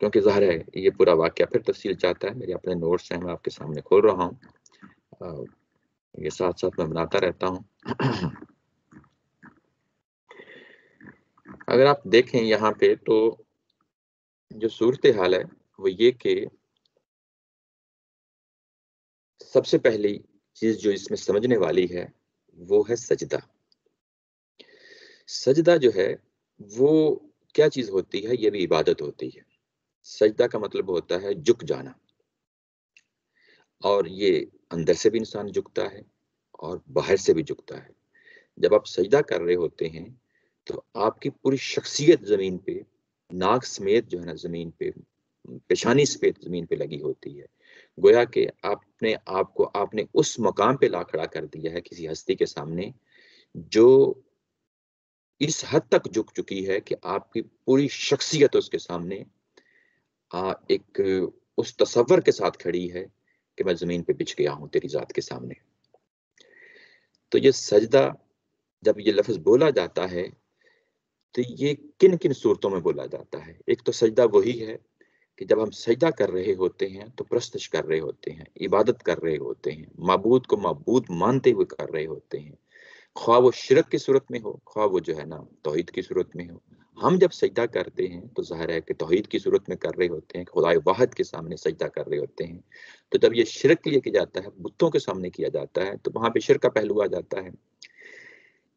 کیونکہ ظاہر ہے یہ پورا واقعہ پھر تفصیل چاہتا ہے، میرے اپنے نوٹس ہیں میں آپ کے سامنے کھول رہا ہوں، یہ ساتھ ساتھ میں بناتا رہتا ہوں۔ اگر آپ دیکھیں یہاں پہ تو جو صورتحال ہے وہ یہ کہ سب سے پہلی چیز جو اس میں سمجھنے والی ہے وہ ہے سجدہ۔ سجدہ جو ہے وہ کیا چیز ہوتی ہے؟ یہ بھی عبادت ہوتی ہے۔ سجدہ کا مطلب ہوتا ہے جھک جانا، اور یہ اندر سے بھی انسان جھکتا ہے اور باہر سے بھی جھکتا ہے۔ جب آپ سجدہ کر رہے ہوتے ہیں تو آپ کی پوری شخصیت زمین پہ، ناک سمیت جو ہے نا زمین پہ، پیشانی سمیت زمین پہ لگی ہوتی ہے، گویا کہ آپ نے اس مقام پہ لا کھڑا کر دیا ہے کسی ہستی کے سامنے جو اس حد تک جھک چکی ہے کہ آپ کی پوری شخصیت اس کے سامنے ایک اس تصور کے ساتھ کھڑی ہے کہ میں زمین پہ بچھ گیا ہوں تیری ذات کے سامنے۔ تو یہ سجدہ جب یہ لفظ بولا جاتا ہے تو یہ کن کن صورتوں میں بولا جاتا ہے؟ ایک تو سجدہ وہی ہے کہ جب ہم سجدہ کر رہے ہوتے ہیں تو پرستش کر رہے ہوتے ہیں، عبادت کر رہے ہوتے ہیں، معبود کو معبود مانتے ہوئے کر رہے ہوتے ہیں، خواہ وہ شرک کی صورت میں ہو، خواہ وہ جو ہے نا توحید کی صورت میں ہو۔ ہم جب سجدہ کرتے ہیں تو ظاہر ہے کہ توحید کی صورت میں کر رہے ہوتے ہیں، خدائے واحد کے سامنے سجدہ کر رہے ہوتے ہیں۔ تو جب یہ شرک کے لیے کیا جاتا ہے، بتوں کے سامنے کیا جاتا ہے، تو وہاں پہ شرک کا پہلو آ جاتا ہے۔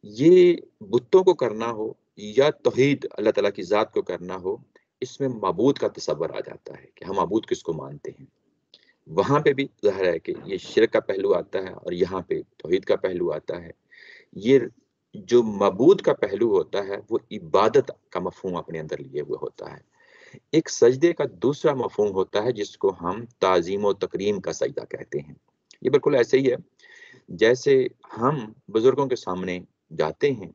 یہ بتوں کو کرنا ہو یا توحید اللہ تعالیٰ کی ذات کو کرنا ہو، اس میں معبود کا تصور آ جاتا ہے کہ ہم معبود کس کو مانتے ہیں۔ وہاں پہ بھی ظاہر ہے کہ یہ شرک کا پہلو آتا ہے اور یہاں پہ توحید کا پہلو آتا ہے۔ یہ جو معبود کا پہلو ہوتا ہے وہ عبادت کا مفہوم اپنے اندر لیے ہوئے ہوتا ہے۔ ایک سجدے کا دوسرا مفہوم ہوتا ہے جس کو ہم تعظیم و تکریم کا سجدہ کہتے ہیں۔ یہ بالکل ایسے ہی ہے جیسے ہم بزرگوں کے سامنے جاتے ہیں،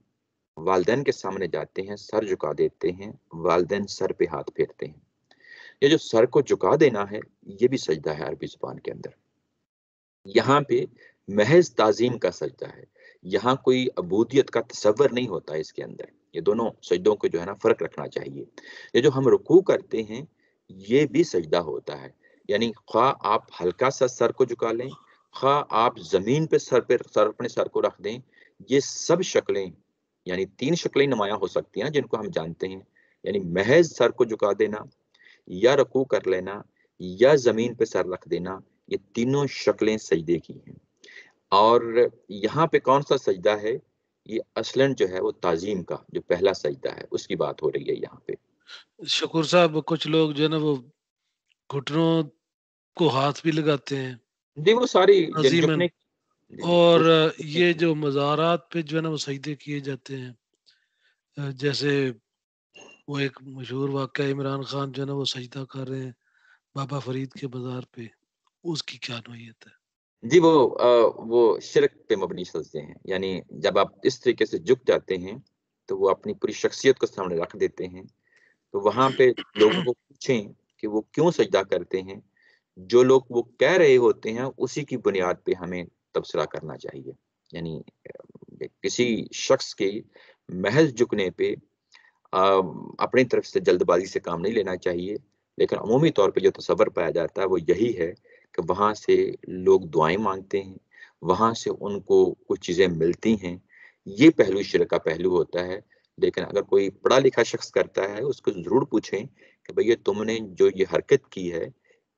والدین کے سامنے جاتے ہیں، سر جھکا دیتے ہیں، والدین سر پہ ہاتھ پھیرتے ہیں۔ یہ جو سر کو جھکا دینا ہے یہ بھی سجدہ ہے عربی زبان کے اندر۔ یہاں پہ محض تعظیم کا سجدہ ہے، یہاں کوئی عبودیت کا تصور نہیں ہوتا اس کے اندر۔ یہ دونوں سجدوں کو جو ہے نا فرق رکھنا چاہیے۔ یہ جو ہم رکوع کرتے ہیں یہ بھی سجدہ ہوتا ہے، یعنی خواہ آپ ہلکا سا سر کو جھکا لیں، خواہ آپ زمین پہ اپنے سر کو رکھ دیں، یہ سب شکلیں، یعنی 3 شکلیں نمایاں ہو سکتی ہیں جن کو ہم جانتے ہیں، یعنی محض سر کو جھکا دینا، یا رکوع کر لینا، یا زمین پہ سر رکھ دینا، یہ تینوں شکلیں سجدے کی ہیں۔ اور یہاں پہ کون سا سجدہ ہے؟ یہ اصلاً جو ہے وہ تعظیم کا جو پہلا سجدہ ہے اس کی بات ہو رہی ہے یہاں پہ۔ شکور صاحب کچھ لوگ جو ہے نا وہ گھٹنوں کو ہاتھ بھی لگاتے ہیں جی وہ ساری عظیمن، جھکنے اور یہ جو مزارات پہ جو ہے نا وہ سجدے کیے جاتے ہیں، جیسے وہ ایک مشہور واقعہ عمران خان جو ہے نا وہ سجدہ کر رہے ہیں بابا فرید کے بازار پہ، اس کی کیا نوعیت ہے؟ جی وہ شرک پہ مبنی سجدے ہیں، یعنی جب آپ اس طریقے سے جھک جاتے ہیں تو وہ اپنی پوری شخصیت کو سامنے رکھ دیتے ہیں، تو وہاں پہ لوگوں کو پوچھیں کہ وہ کیوں سجدہ کرتے ہیں، جو لوگ وہ کہہ رہے ہوتے ہیں اسی کی بنیاد پہ ہمیں تبصرہ کرنا چاہیے. یعنی کسی شخص کے محض جھکنے پہ اپنی طرف سے جلد بازی سے کام نہیں لینا چاہیے، لیکن عمومی طور پہ جو تصور پایا جاتا ہے وہ یہی ہے کہ وہاں سے لوگ دعائیں مانگتے ہیں، وہاں سے ان کو کچھ چیزیں ملتی ہیں. یہ پہلو شرک کا پہلو ہوتا ہے. لیکن اگر کوئی پڑھا لکھا شخص کرتا ہے اس کو ضرور پوچھیں کہ بھئی تم نے جو یہ حرکت کی ہے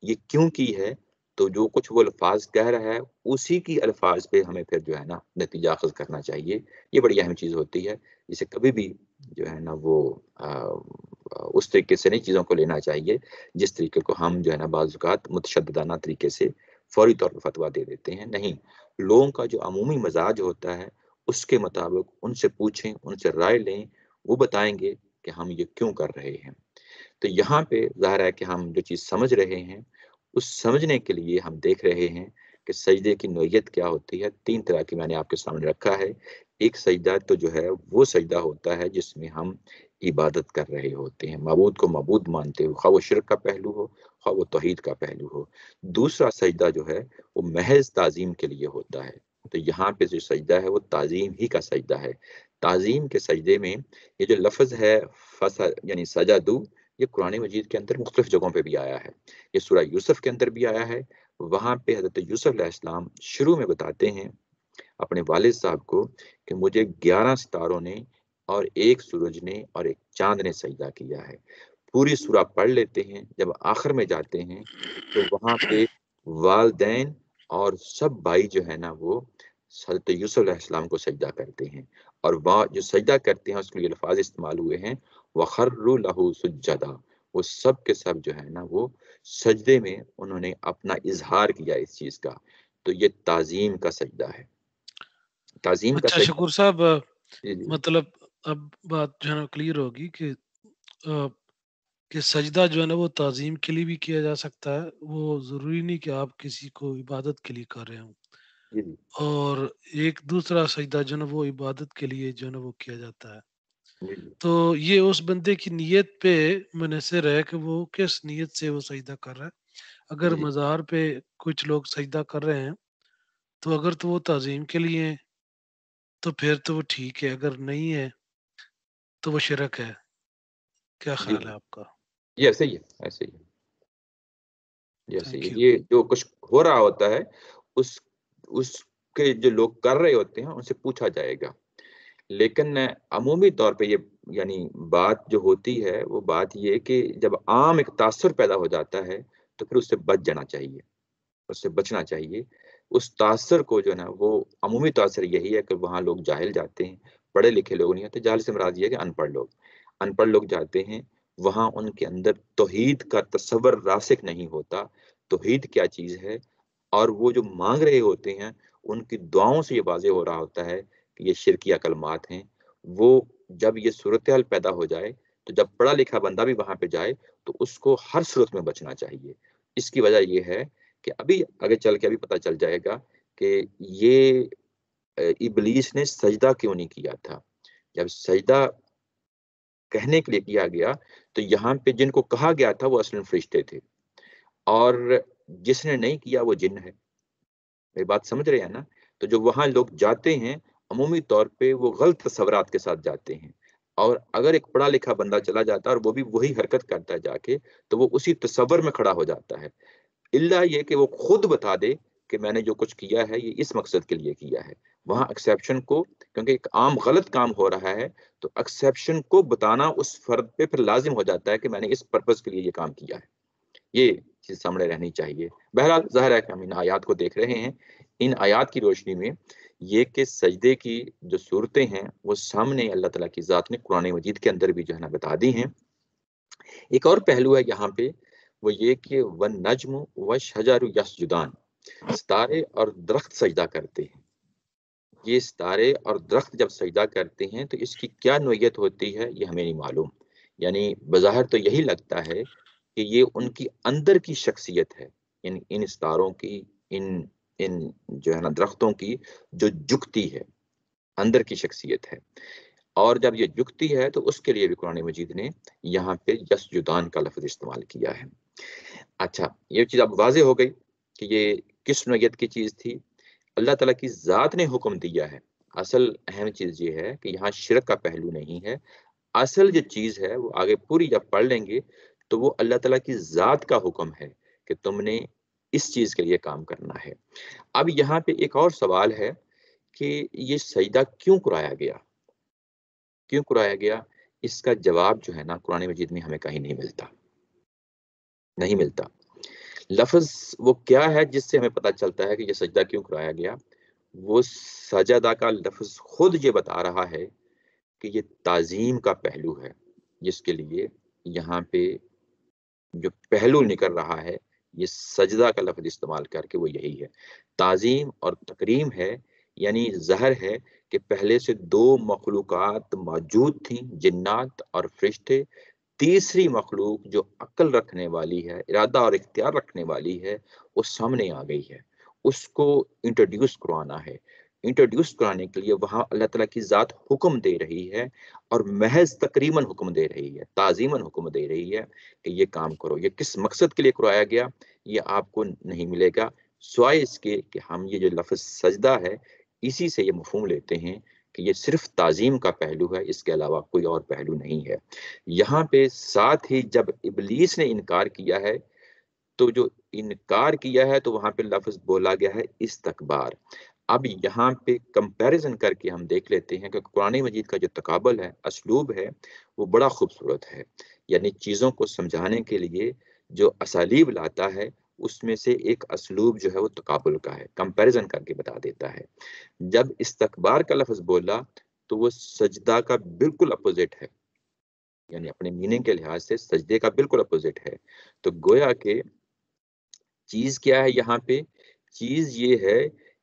یہ کیوں کی ہے، تو جو کچھ وہ الفاظ کہہ رہا ہے اسی کی الفاظ پہ ہمیں پھر جو ہے نا نتیجہ اخذ کرنا چاہیے. یہ بڑی اہم چیز ہوتی ہے، جسے کبھی بھی جو ہے نا وہ اس طریقے سے نہیں چیزوں کو لینا چاہیے جس طریقے کو ہم جو ہے نا بعض اوقات متشددانہ طریقے سے فوری طور پر فتویٰ دے دیتے ہیں. نہیں، لوگوں کا جو عمومی مزاج ہوتا ہے اس کے مطابق ان سے پوچھیں، ان سے رائے لیں، وہ بتائیں گے کہ ہم یہ کیوں کر رہے ہیں. تو یہاں پہ ظاہر ہے کہ ہم جو چیز سمجھ رہے ہیں اس سمجھنے کے لیے ہم دیکھ رہے ہیں کہ سجدے کی نوعیت کیا ہوتی ہے. 3 طرح کی میں نے آپ کے سامنے رکھا ہے. ایک سجدہ تو جو ہے وہ سجدہ ہوتا ہے جس میں ہم عبادت کر رہے ہوتے ہیں، معبود کو معبود مانتے ہو، خواہ وہ شرک کا پہلو ہو خواہ وہ توحید کا پہلو ہو. دوسرا سجدہ جو ہے وہ محض تعظیم کے لیے ہوتا ہے. تو یہاں پہ جو سجدہ ہے وہ تعظیم ہی کا سجدہ ہے. تعظیم کے سجدے میں یہ جو لفظ ہے یعنی سجدو، یہ قرآن مجید کے اندر مختلف جگہوں پہ بھی آیا ہے. یہ سورہ یوسف کے اندر بھی آیا ہے. وہاں پہ حضرت یوسف علیہ السلام شروع میں بتاتے ہیں اپنے والد صاحب کو کہ مجھے 11 ستاروں نے اور 1 سورج نے اور 1 چاند نے سجدہ کیا ہے. پوری سورہ پڑھ لیتے ہیں، جب آخر میں جاتے ہیں تو وہاں پہ والدین اور سب بھائی جو ہے نا وہ حضرت یوسف علیہ السلام کو سجدہ کرتے ہیں. اور وہاں جو سجدہ کرتے ہیں اس کے لیے الفاظ استعمال ہوئے ہیں وَخَرُّوا لَهُ سُجَّدًا. وہ سب کے سب جو ہے نا وہ سجدے میں انہوں نے اپنا اظہار کیا اس چیز کا. تو یہ تعظیم کا سجدہ ہے. تعظیم کا اچھا سجدہ. شکور صاحب، جی جی مطلب اب بات جو ہے نا کلیئر ہوگی کہ سجدہ جو ہے نا وہ تعظیم کے لیے بھی کیا جا سکتا ہے، وہ ضروری نہیں کہ آپ کسی کو عبادت کے لیے کر رہے ہوں. جی جی اور ایک دوسرا سجدہ جو ہے نا وہ عبادت کے لیے جو ہے نا وہ کیا جاتا ہے. جی جی تو یہ اس بندے کی نیت پہ منحصر ہے کہ وہ کس نیت سے وہ سجدہ کر رہا ہے. اگر جی مزار پہ کچھ لوگ سجدہ کر رہے ہیں تو اگر تو وہ تعظیم کے لیے ہیں تو پھر تو وہ ٹھیک ہے، اگر نہیں ہے تو وہ شرک ہے. کیا جی خیال ہے آپ کا؟ یہ ایسے ہی ہے، ایسے ہی ہے، یہ ایسے ہی تھینک ہے. یو. یہ جو کچھ ہو رہا ہوتا ہے اس اس کے جو لوگ کر رہے ہوتے ہیں ان سے پوچھا جائے گا. لیکن عمومی طور پہ یہ یعنی بات جو ہوتی ہے وہ بات یہ کہ جب عام ایک تاثر پیدا ہو جاتا ہے تو پھر اس سے بچ جانا چاہیے، اس سے بچنا چاہیے. اس تاثر کو جو ہے نا وہ عمومی تاثر یہی ہے کہ وہاں لوگ جاہل جاتے ہیں، پڑھے لکھے لوگ نہیں ہوتے. جاہل سے مراد یہ ہے کہ ان پڑھ لوگ جاتے ہیں، وہاں ان کے اندر توحید کا تصور راسخ نہیں ہوتا. توحید کیا چیز ہے اور وہ جو مانگ رہے ہوتے ہیں ان کی دعاؤں سے یہ واضح ہو رہا ہوتا ہے کہ یہ شرکیہ کلمات ہیں. وہ جب یہ صورتحال پیدا ہو جائے تو جب پڑھا لکھا بندہ بھی وہاں پہ جائے تو اس کو ہر صورت میں بچنا چاہیے. اس کی وجہ یہ ہے کہ ابھی آگے چل کے ابھی پتہ چل جائے گا کہ یہ ابلیس نے سجدہ کیوں نہیں کیا تھا. جب سجدہ کہنے کے لیے کیا گیا تو یہاں پہ جن کو کہا گیا تھا وہ اصلاً فرشتے تھے، اور جس نے نہیں کیا وہ جن ہے. میری بات سمجھ رہے ہیں نا؟ تو جو وہاں لوگ جاتے ہیں عمومی طور پہ وہ غلط تصورات کے ساتھ جاتے ہیں. اور اگر ایک پڑھا لکھا بندہ چلا جاتا ہے اور وہ بھی وہی حرکت کرتا ہے جا کے تو وہ اسی تصور میں کھڑا ہو جاتا ہے، الا یہ کہ وہ خود بتا دے کہ میں نے جو کچھ کیا ہے یہ اس مقصد کے لیے کیا ہے. وہاں ایکسیپشن کو، کیونکہ ایک عام غلط کام ہو رہا ہے تو ایکسیپشن کو بتانا اس فرد پہ پھر لازم ہو جاتا ہے کہ میں نے اس پرپس کے لیے یہ کام کیا ہے. یہ چیز سامنے رہنی چاہیے. بہرحال ظاہر ہے کہ ہم ان آیات کو دیکھ رہے ہیں. ان آیات کی روشنی میں یہ کہ سجدے کی جو صورتیں ہیں وہ سامنے اللہ تعالیٰ کی ذات نے قرآن مجید کے اندر بھی جو ہے نا بتا دی ہیں. ایک اور پہلو ہے یہاں پہ، وہ یہ کہ وَالنَّجْمُ وَالشَّجَرُ يَسْجُدَانِ، ستارے اور درخت سجدہ کرتے ہیں. یہ ستارے اور درخت جب سجدہ کرتے ہیں تو اس کی کیا نوعیت ہوتی ہے یہ ہمیں نہیں معلوم. یعنی بظاہر تو یہی لگتا ہے کہ یہ ان کی اندر کی شخصیت ہے، ان ستاروں کی، ان جو ہے نا درختوں کی جو جھکتی ہے، اندر کی شخصیت ہے. اور جب یہ جھکتی ہے تو اس کے لیے بھی قرآن مجید نے یہاں پہ یسجدان کا لفظ استعمال کیا ہے۔ اچھا، یہ چیز اب واضح ہو گئی کہ یہ کس نوعیت کی چیز تھی۔ اللہ تعالیٰ کی ذات نے حکم دیا ہے۔ اصل اہم چیز یہ ہے کہ یہاں شرک کا پہلو نہیں ہے، اصل جو چیز ہے وہ آگے پوری جب پڑھ لیں گے تو وہ اللہ تعالیٰ کی ذات کا حکم ہے کہ تم نے اس چیز کے لیے کام کرنا ہے۔ اب یہاں پہ ایک اور سوال ہے کہ یہ سجدہ کیوں کرایا گیا؟ کیوں کرایا گیا؟ اس کا جواب جو ہے نا قرآن مجید میں ہمیں کہیں نہیں ملتا۔ لفظ وہ کیا ہے جس سے ہمیں پتہ چلتا ہے کہ یہ سجدہ کیوں کرایا گیا؟ وہ سجدہ کا لفظ خود یہ بتا رہا ہے کہ یہ تعظیم کا پہلو ہے، جس کے لیے یہاں پہ جو پہلو نکل رہا ہے یہ سجدہ کا لفظ استعمال کر کے وہ یہی ہے، تعظیم اور تکریم ہے۔ یعنی ظاہر ہے کہ پہلے سے دو مخلوقات موجود تھیں، جنات اور فرشتے، تیسری مخلوق جو عقل رکھنے والی ہے، ارادہ اور اختیار رکھنے والی ہے، وہ سامنے آ گئی ہے، اس کو انٹروڈیوس کروانا ہے۔ انٹروڈیوس کرانے کے لیے وہاں اللہ تعالیٰ کی ذات حکم دے رہی ہے اور محض تقریباً حکم دے رہی ہے، تعظیماً حکم دے رہی ہے کہ یہ کام کرو۔ یہ کس مقصد کے لیے کرایا گیا یہ آپ کو نہیں ملے گا، سوائے اس کے کہ ہم یہ جو لفظ سجدہ ہے اسی سے یہ مفہوم لیتے ہیں کہ یہ صرف تعظیم کا پہلو ہے، اس کے علاوہ کوئی اور پہلو نہیں ہے۔ یہاں پہ ساتھ ہی جب ابلیس نے انکار کیا ہے تو جو انکار کیا ہے تو وہاں پہ لفظ بولا گیا ہے استکبار۔ اب یہاں پہ کمپیریزن کر کے ہم دیکھ لیتے ہیں کہ قرآن مجید کا جو تقابل ہے، اسلوب ہے، وہ بڑا خوبصورت ہے۔ یعنی چیزوں کو سمجھانے کے لیے جو اسالیب لاتا ہے اس میں سے ایک اسلوب جو ہے وہ تقابل کا ہے، کمپیریزن کر کے بتا دیتا ہے۔ جب استکبار کا لفظ بولا تو وہ سجدہ کا بالکل اپوزٹ ہے، یعنی اپنے میننگ کے لحاظ سے سجدے کا بالکل اپوزٹ ہے۔ تو گویا کہ چیز کیا ہے یہاں پہ؟ چیز یہ ہے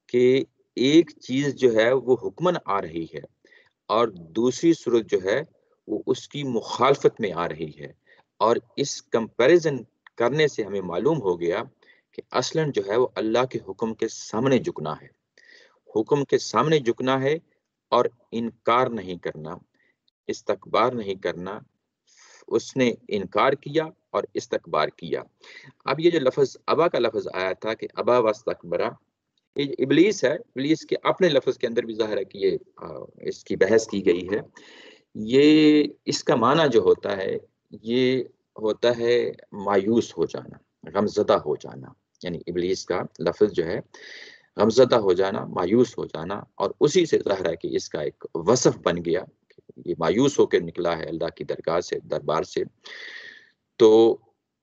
کہ ایک چیز جو ہے وہ حکمن آ رہی ہے اور دوسری صورت جو ہے وہ اس کی مخالفت میں آ رہی ہے، اور اس کمپیریزن کرنے سے ہمیں معلوم ہو گیا کہ اصلاً جو ہے وہ اللہ کے حکم کے سامنے جھکنا ہے، حکم کے سامنے جھکنا ہے اور انکار نہیں کرنا، استکبار نہیں کرنا۔ اس نے انکار کیا اور استکبار کیا۔ اب یہ جو لفظ ابا کا لفظ آیا تھا کہ ابا واستکبرا، یہ ابلیس ہے، ابلیس کے اپنے لفظ کے اندر بھی ظاہر ہے کہ یہ اس کی بحث کی گئی ہے۔ یہ اس کا معنی جو ہوتا ہے یہ ہوتا ہے مایوس ہو جانا، غمزدہ ہو جانا، یعنی ابلیس کا لفظ جو ہے غمزدہ ہو جانا، مایوس ہو جانا، اور اسی سے ظاہر ہے کہ اس کا ایک وصف بن گیا، یہ مایوس ہو کے نکلا ہے اللہ کی درگاہ سے، دربار سے، تو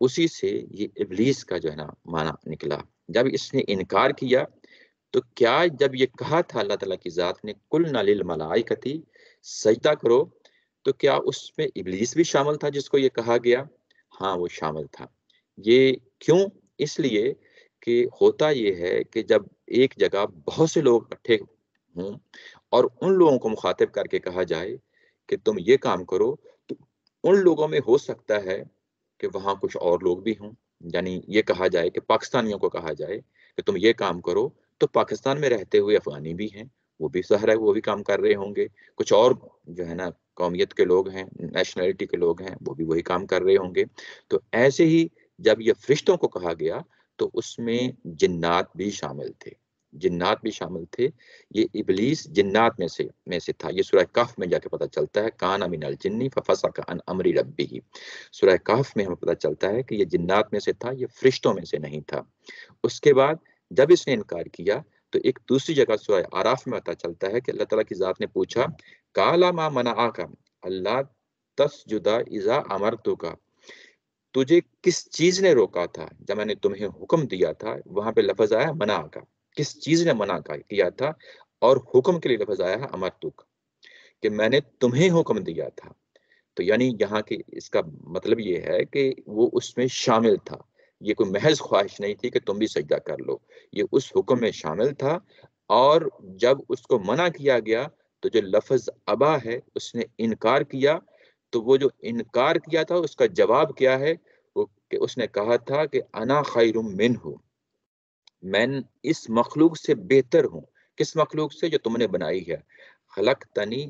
اسی سے یہ ابلیس کا جو ہے نا معنی نکلا۔ جب اس نے انکار کیا تو کیا جب یہ کہا تھا اللہ تعالیٰ کی ذات نے قلنا للملائکتی سجدہ کرو، تو کیا اس میں ابلیس بھی شامل تھا جس کو یہ کہا گیا؟ ہاں، وہ شامل تھا۔ یہ کیوں؟ اس لیے کہ ہوتا یہ ہے کہ جب ایک جگہ بہت سے لوگ اکٹھے ہوں اور ان لوگوں کو مخاطب کر کے کہا جائے کہ تم یہ کام کرو، تو ان لوگوں میں ہو سکتا ہے کہ وہاں کچھ اور لوگ بھی ہوں۔ یعنی یہ کہا جائے کہ پاکستانیوں کو کہا جائے کہ تم یہ کام کرو، تو پاکستان میں رہتے ہوئے افغانی بھی ہیں، وہ بھی ظاہر ہے وہ بھی کام کر رہے ہوں گے، کچھ اور جو ہے نا قومیت کے لوگ ہیں، نیشنلٹی کے لوگ ہیں، وہ بھی وہی کام کر رہے ہوں گے۔ تو ایسے ہی جب یہ فرشتوں کو کہا گیا تو اس میں جنات بھی شامل تھے، جنات بھی شامل تھے۔ یہ ابلیس جنات میں سے تھا۔ یہ سورہ کہف میں جا کے پتہ چلتا ہے، کان من الجن ففسق عن امر ربہ۔ سورہ کہف میں ہمیں پتہ چلتا ہے کہ یہ جنات میں سے تھا، یہ فرشتوں میں سے نہیں تھا۔ اس کے بعد جب اس نے انکار کیا تو ایک دوسری جگہ سورہ آراف میں پتہ چلتا ہے کہ اللہ تعالیٰ کی ذات نے پوچھا، کالا ما منعک اللہ تسجد اذا امرتک، تجھے کس چیز نے روکا تھا جب میں نے تمہیں حکم دیا تھا؟ وہاں پہ لفظ آیا منع کا، کس چیز نے منع کیا تھا، اور حکم کے لیے لفظ آیا ہے امرتک، کہ میں نے تمہیں حکم دیا تھا۔ تو یعنی یہاں کی اس کا مطلب یہ ہے کہ وہ اس میں شامل تھا، یہ کوئی محض خواہش نہیں تھی کہ تم بھی سجدہ کر لو، یہ اس حکم میں شامل تھا۔ اور جب اس کو منع کیا گیا تو جو لفظ ابا ہے اس نے انکار کیا، تو وہ جو انکار کیا تھا اس کا جواب کیا ہے؟ وہ کہ اس نے کہا تھا کہ انا خیر منہ، میں اس مخلوق سے بہتر ہوں۔ کس مخلوق سے؟ جو تم نے بنائی ہے۔ خلقتنی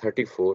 34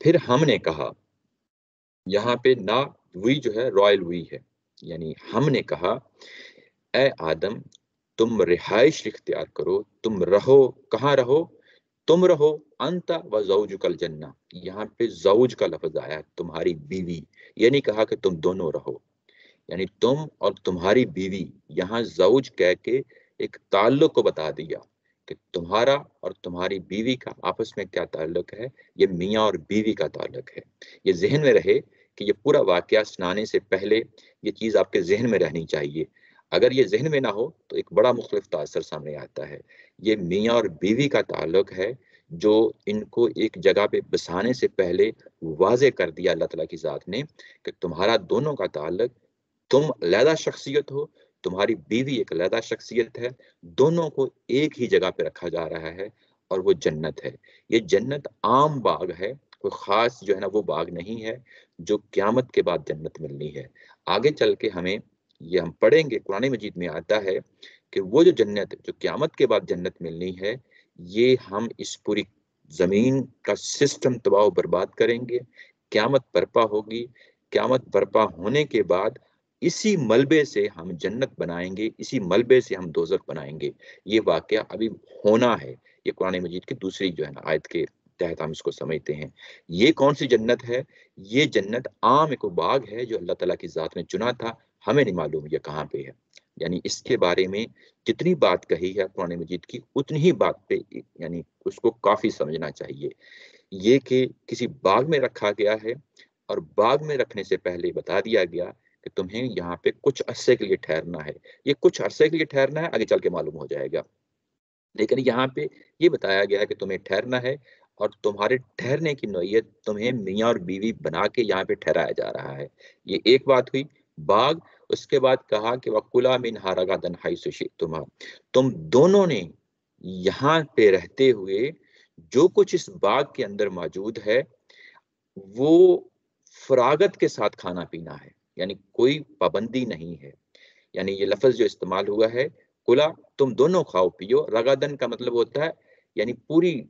پھر ہم نے کہا، یہاں پہ نا وی جو ہے رائل وی ہے، یعنی ہم نے کہا اے آدم تم رہائش اختیار کرو، تم رہو، کہاں رہو؟ تم رہو انت و زوجک الجنہ، یہاں پہ زوج کا لفظ آیا، تمہاری بیوی، یہ نہیں کہا کہ تم دونوں رہو، یعنی تم اور تمہاری بیوی، یہاں زوج کہہ کے ایک تعلق کو بتا دیا کہ تمہارا اور تمہاری بیوی کا آپس میں کیا تعلق ہے، یہ میاں اور بیوی کا تعلق ہے۔ یہ ذہن میں رہے کہ یہ پورا واقعہ سنانے سے پہلے یہ چیز آپ کے ذہن میں رہنی چاہیے، اگر یہ ذہن میں نہ ہو تو ایک بڑا مختلف تاثر سامنے آتا ہے۔ یہ میاں اور بیوی کا تعلق ہے جو ان کو ایک جگہ پہ بسانے سے پہلے واضح کر دیا اللہ تعالیٰ کی ذات نے کہ تمہارا دونوں کا تعلق، تم علیحدہ شخصیت ہو، تمہاری بیوی ایک علیحدہ شخصیت ہے، دونوں کو ایک ہی جگہ پہ رکھا جا رہا ہے اور وہ جنت ہے۔ یہ جنت عام باغ ہے، کوئی خاص جو ہے نا وہ باغ نہیں ہے جو قیامت کے بعد جنت ملنی ہے۔ آگے چل کے ہمیں یہ ہم پڑھیں گے، قرآن مجید میں آتا ہے کہ وہ جو جنت جو قیامت کے بعد جنت ملنی ہے، یہ ہم اس پوری زمین کا سسٹم تباہ و برباد کریں گے، قیامت برپا ہوگی، قیامت برپا ہونے کے بعد اسی ملبے سے ہم جنت بنائیں گے، اسی ملبے سے ہم دوزخ بنائیں گے۔ یہ واقعہ ابھی ہونا ہے، یہ قرآن مجید کی دوسری جو ہے نا آیت کے تحت ہم اس کو سمجھتے ہیں۔ یہ کون سی جنت ہے؟ یہ جنت عام ایک باغ ہے جو اللہ تعالیٰ کی ذات نے چنا تھا، ہمیں نہیں معلوم یہ کہاں پہ ہے۔ یعنی اس کے بارے میں جتنی بات کہی ہے قرآن مجید کی اتنی ہی بات پہ یعنی اس کو کافی سمجھنا چاہیے۔ یہ کہ کسی باغ میں رکھا گیا ہے اور باغ میں رکھنے سے پہلے بتا دیا گیا کہ تمہیں یہاں پہ کچھ عرصے کے لیے ٹھہرنا ہے۔ یہ کچھ عرصے کے لیے ٹھہرنا ہے آگے چل کے معلوم ہو جائے گا، لیکن یہاں پہ یہ بتایا گیا ہے کہ تمہیں ٹھہرنا ہے، اور تمہارے ٹھہرنے کی نوعیت تمہیں میاں اور بیوی بنا کے یہاں پہ ٹھہرایا جا رہا ہے۔ یہ ایک بات ہوئی باغ۔ اس کے بعد کہا کہ وَكُلَا مِنْهَا رَغَدًا حَيْثُ شِئْتُمَا، تم دونوں نے یہاں پہ رہتے ہوئے جو کچھ اس باغ کے اندر موجود ہے وہ فراغت کے ساتھ کھانا پینا ہے، یعنی کوئی پابندی نہیں ہے۔ یعنی یہ لفظ جو استعمال ہوا ہے کلا، تم دونوں کھاؤ پیو، رغدن کا مطلب ہوتا ہے یعنی پوری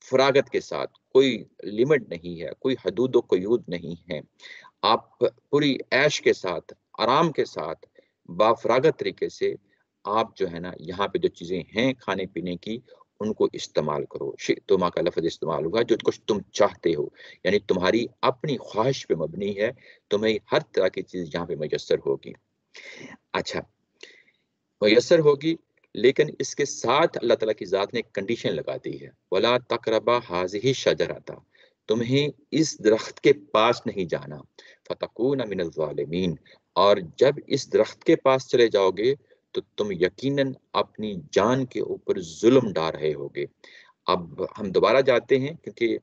فراغت کے ساتھ، کوئی لمٹ نہیں ہے، کوئی حدود و قیود نہیں ہے، آپ پوری عیش کے ساتھ، آرام کے ساتھ، با فراغت طریقے سے آپ جو ہے نا یہاں پہ جو چیزیں ہیں کھانے پینے کی ان کو استعمال کرو۔ شئتما کا لفظ استعمال ہوگا جو کچھ تم چاہتے ہو، یعنی تمہاری اپنی خواہش پہ مبنی ہے، تمہیں ہر طرح کی چیز یہاں پہ میسر ہوگی۔ اچھا میسر ہوگی، لیکن اس کے ساتھ اللہ تعالیٰ کی ذات نے ایک کنڈیشن لگا دی ہے، وَلَا تَقْرَبَا هَٰذِهِ الشَّجَرَةَ، تمہیں اس درخت کے پاس نہیں جانا، فَتَكُونَ مِنَ الظَّالِمِينَ، اور جب اس درخت کے پاس چلے جاؤ گے تو تم یقیناً اپنی جان کے اوپر ظلم ڈال رہے ہوگے۔ اب ہم دوبارہ جاتے ہیں کیونکہ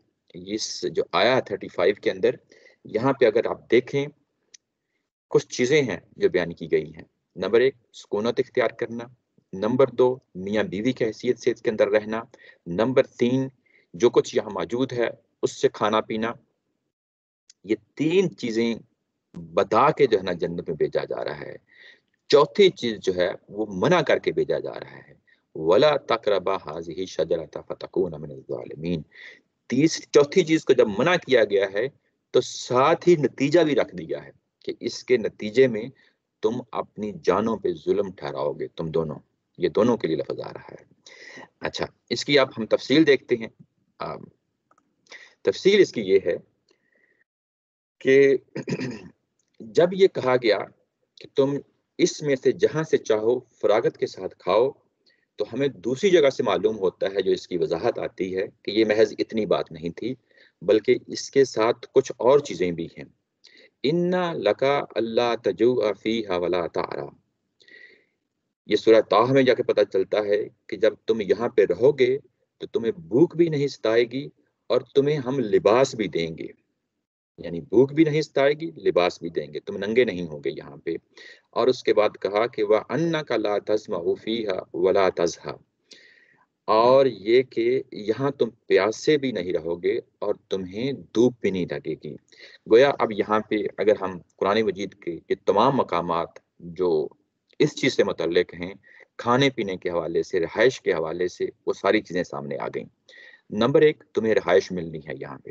اس جو آیا 35 کے اندر یہاں پہ اگر آپ دیکھیں کچھ چیزیں ہیں جو بیان کی گئی ہیں۔ نمبر 1 سکونت اختیار کرنا، نمبر 2 میاں بیوی کی حیثیت سے اس کے اندر رہنا، نمبر 3 جو کچھ یہاں موجود ہے اس سے کھانا پینا، یہ 3 چیزیں بتا کے جو ہے نا جنت میں بھیجا جا رہا ہے۔ چوتھی چیز جو ہے وہ منع کر کے بھیجا جا رہا ہے، وَلَا تَقْرَبَا هَٰذِهِ الشَّجَرَةَ فَتَكُونَ مِنَ الظَّالِمِينَ۔ چوتھی چیز کو جب منع کیا گیا ہے تو ساتھ ہی نتیجہ بھی رکھ دیا ہے کہ اس کے نتیجے میں تم اپنی جانوں پہ ظلم ٹھہراؤ گے، تم دونوں، یہ دونوں کے لیے لفظ آ رہا ہے۔ اچھا اس کی اب ہم تفصیل دیکھتے ہیں۔ تفصیل اس کی یہ ہے کہ جب یہ کہا گیا کہ تم اس میں سے جہاں سے چاہو فراغت کے ساتھ کھاؤ، تو ہمیں دوسری جگہ سے معلوم ہوتا ہے جو اس کی وضاحت آتی ہے کہ یہ محض اتنی بات نہیں تھی بلکہ اس کے ساتھ کچھ اور چیزیں بھی ہیں۔ اِنَّا لَكَ أَلَّا تَجُوعَ فِيهَا وَلَا تَعْرَىٰ، یہ سورہ طٰہٰ میں جا کے پتہ چلتا ہے کہ جب تم یہاں پہ رہو گے تو تمہیں بھوک بھی نہیں ستائے گی اور تمہیں ہم لباس بھی دیں گے، یعنی بھوک بھی نہیں ستائے گی، لباس بھی دیں گے، تم ننگے نہیں ہوگے یہاں پہ۔ اور اس کے بعد کہا کہ وَأَنَّكَ لَا تَسْمَعُ فِيهَا وَلَا تَضْحَىٰ، اور یہ کہ یہاں تم پیاسے بھی نہیں رہو گے اور تمہیں دھوپ بھی نہیں لگے گی۔ گویا اب یہاں پہ اگر ہم قرآن مجید کے یہ تمام مقامات جو اس چیز سے متعلق ہیں، کھانے پینے کے حوالے سے، رہائش کے حوالے سے، وہ ساری چیزیں سامنے آ گئیں۔ نمبر 1 تمہیں رہائش ملنی ہے یہاں پہ،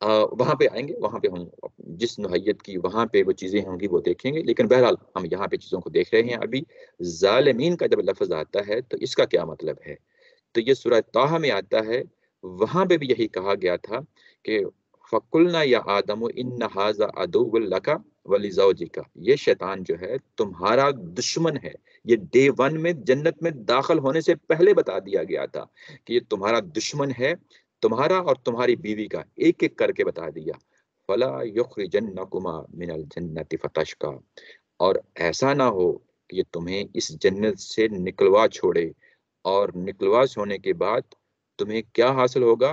وہاں پہ آئیں گے، وہاں پہ ہم جس نوعیت کی وہاں پہ وہ چیزیں ہوں گی وہ دیکھیں گے، لیکن بہرحال ہم یہاں پہ چیزوں کو دیکھ رہے ہیں ابھی۔ ظالمین کا جب لفظ آتا ہے تو اس کا کیا مطلب ہے؟ تو یہ سورہ طٰہٰ میں آتا ہے، وہاں پہ بھی یہی کہا گیا تھا کہ فَقُلْنَا يَا آدَمُ إِنَّ هَٰذَا عَدُوٌّ لَكَ وَلِزَوْجِكَ، یہ شیطان جو ہے تمہارا دشمن ہے۔ یہ ڈے 1 میں جنت میں داخل ہونے سے پہلے بتا دیا گیا تھا کہ یہ تمہارا دشمن ہے، تمہارا اور تمہاری بیوی کا، ایک ایک کر کے بتا دیا۔ فَلَا يُخْرِجَنَّكُمَا مِنَ الْجَنَّةِ فَتَشْقَىٰ، اور ایسا نہ ہو کہ یہ تمہیں اس جنت سے نکلوا چھوڑے، اور نکلوا ہونے کے بعد تمہیں کیا حاصل ہوگا؟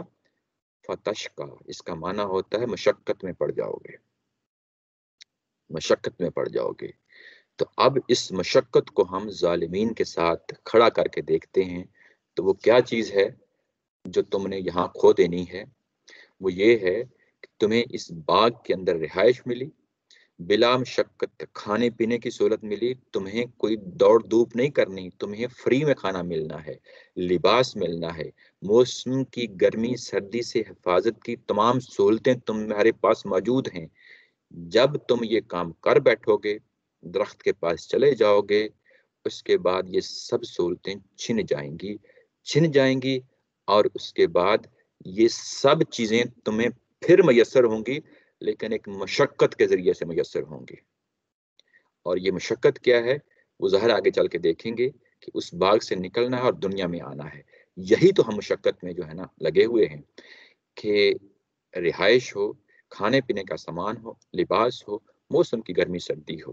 فتشقا، اس کا معنی ہوتا ہے مشقت میں پڑ جاؤ گے، مشقت میں پڑ جاؤ گے۔ تو اب اس مشقت کو ہم ظالمین کے ساتھ کھڑا کر کے دیکھتے ہیں، تو وہ کیا چیز ہے جو تم نے یہاں کھو دینی ہے؟ وہ یہ ہے کہ تمہیں اس باغ کے اندر رہائش ملی، بلا مشقت کھانے پینے کی سہولت ملی، تمہیں کوئی دوڑ دھوپ نہیں کرنی، تمہیں فری میں کھانا ملنا ہے، لباس ملنا ہے، موسم کی گرمی سردی سے حفاظت کی تمام سہولتیں تمہارے پاس موجود ہیں۔ جب تم یہ کام کر بیٹھو گے، درخت کے پاس چلے جاؤ گے، اس کے بعد یہ سب سہولتیں چھن جائیں گی، اور اس کے بعد یہ سب چیزیں تمہیں پھر میسر ہوں گی، لیکن ایک مشقت کے ذریعے سے میسر ہوں گی۔ اور یہ مشقت کیا ہے وہ ظاہر آگے چل کے دیکھیں گے کہ اس باغ سے نکلنا ہے اور دنیا میں آنا ہے۔ یہی تو ہم مشقت میں جو ہے نا لگے ہوئے ہیں کہ رہائش ہو، کھانے پینے کا سامان ہو، لباس ہو، موسم کی گرمی سردی ہو۔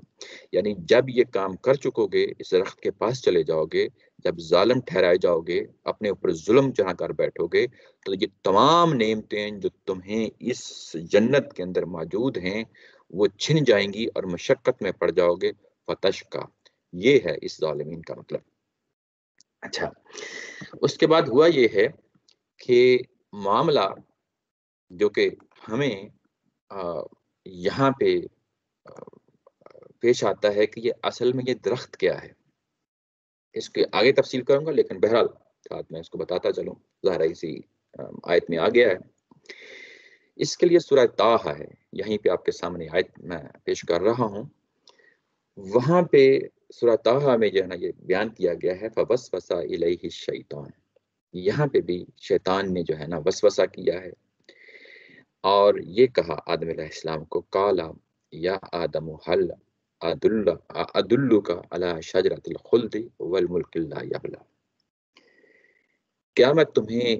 یعنی جب یہ کام کر چکو گے، اس درخت کے پاس چلے جاؤ گے، جب ظالم ٹھہرائے جاؤ گے، اپنے اوپر ظلم جہاں کر بیٹھو گے، تو یہ تمام نعمتیں جو تمہیں اس جنت کے اندر موجود ہیں وہ چھن جائیں گی اور مشقت میں پڑ جاؤ گے۔ فتشقا، یہ ہے اس ظالمین کا مطلب۔ اچھا، اس کے بعد ہوا یہ ہے کہ معاملہ جو کہ ہمیں یہاں پہ پیش آتا ہے کہ یہ اصل میں یہ درخت کیا ہے، اس کے آگے تفصیل کروں گا، لیکن بہرحال ساتھ میں اس کو بتاتا چلوں، ظاہر اسی آیت میں آ گیا ہے۔ اس کے لیے سورہ طٰہٰ ہے، یہیں پہ آپ کے سامنے آیت میں پیش کر رہا ہوں۔ وہاں پہ سورہ طٰہٰ میں جو ہے نا یہ بیان کیا گیا ہے فَوَسْوَسَ إِلَيْهِ الشَّيْطَانُ، یہاں پہ بھی شیطان نے جو ہے نا وسوسہ کیا ہے اور یہ کہا آدم علیہ السلام کو، قَالَ يَا آدَمُ هَلْ أَدُلُّكَ عَلَى شَجْرَةِ الْخُلْدِ وَالْمُلْكِ لَا يَبْلَىٰ، کیا میں تمہیں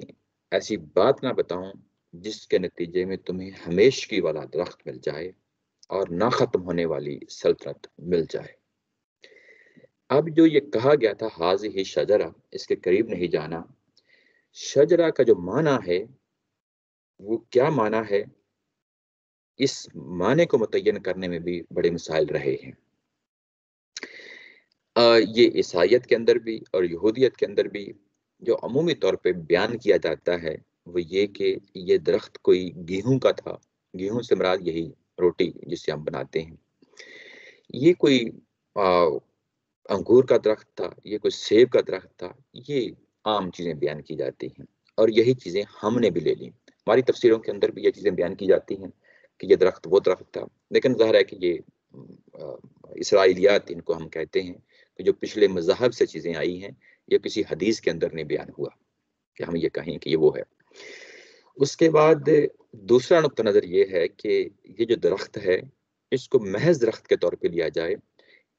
ایسی بات نہ بتاؤں جس کے نتیجے میں تمہیں ہمیشگی والا درخت مل جائے اور نہ ختم ہونے والی سلطنت مل جائے۔ اب جو یہ کہا گیا تھا ہاذہ شجرہ، اس کے قریب نہیں جانا، شجرہ کا جو معنی ہے وہ کیا معنی ہے، اس معنی کو متعین کرنے میں بھی بڑے مسائل رہے ہیں۔ یہ عیسائیت کے اندر بھی اور یہودیت کے اندر بھی جو عمومی طور پہ بیان کیا جاتا ہے وہ یہ کہ یہ درخت کوئی گیہوں کا تھا، گیہوں سے مراد یہی روٹی جسے ہم بناتے ہیں، یہ کوئی انگور کا درخت تھا، یہ کوئی سیب کا درخت تھا، یہ عام چیزیں بیان کی جاتی ہیں، اور یہی چیزیں ہم نے بھی لے لیں۔ ہماری تفسیروں کے اندر بھی یہ چیزیں بیان کی جاتی ہیں کہ یہ درخت وہ درخت تھا، لیکن ظاہر ہے کہ یہ اسرائیلیات ان کو ہم کہتے ہیں کہ جو پچھلے مذاہب سے چیزیں آئی ہیں، یہ کسی حدیث کے اندر نہیں بیان ہوا کہ ہم یہ کہیں کہ یہ وہ ہے۔ اس کے بعد دوسرا نقطہ نظر یہ ہے کہ یہ جو درخت ہے اس کو محض درخت کے طور پہ لیا جائے،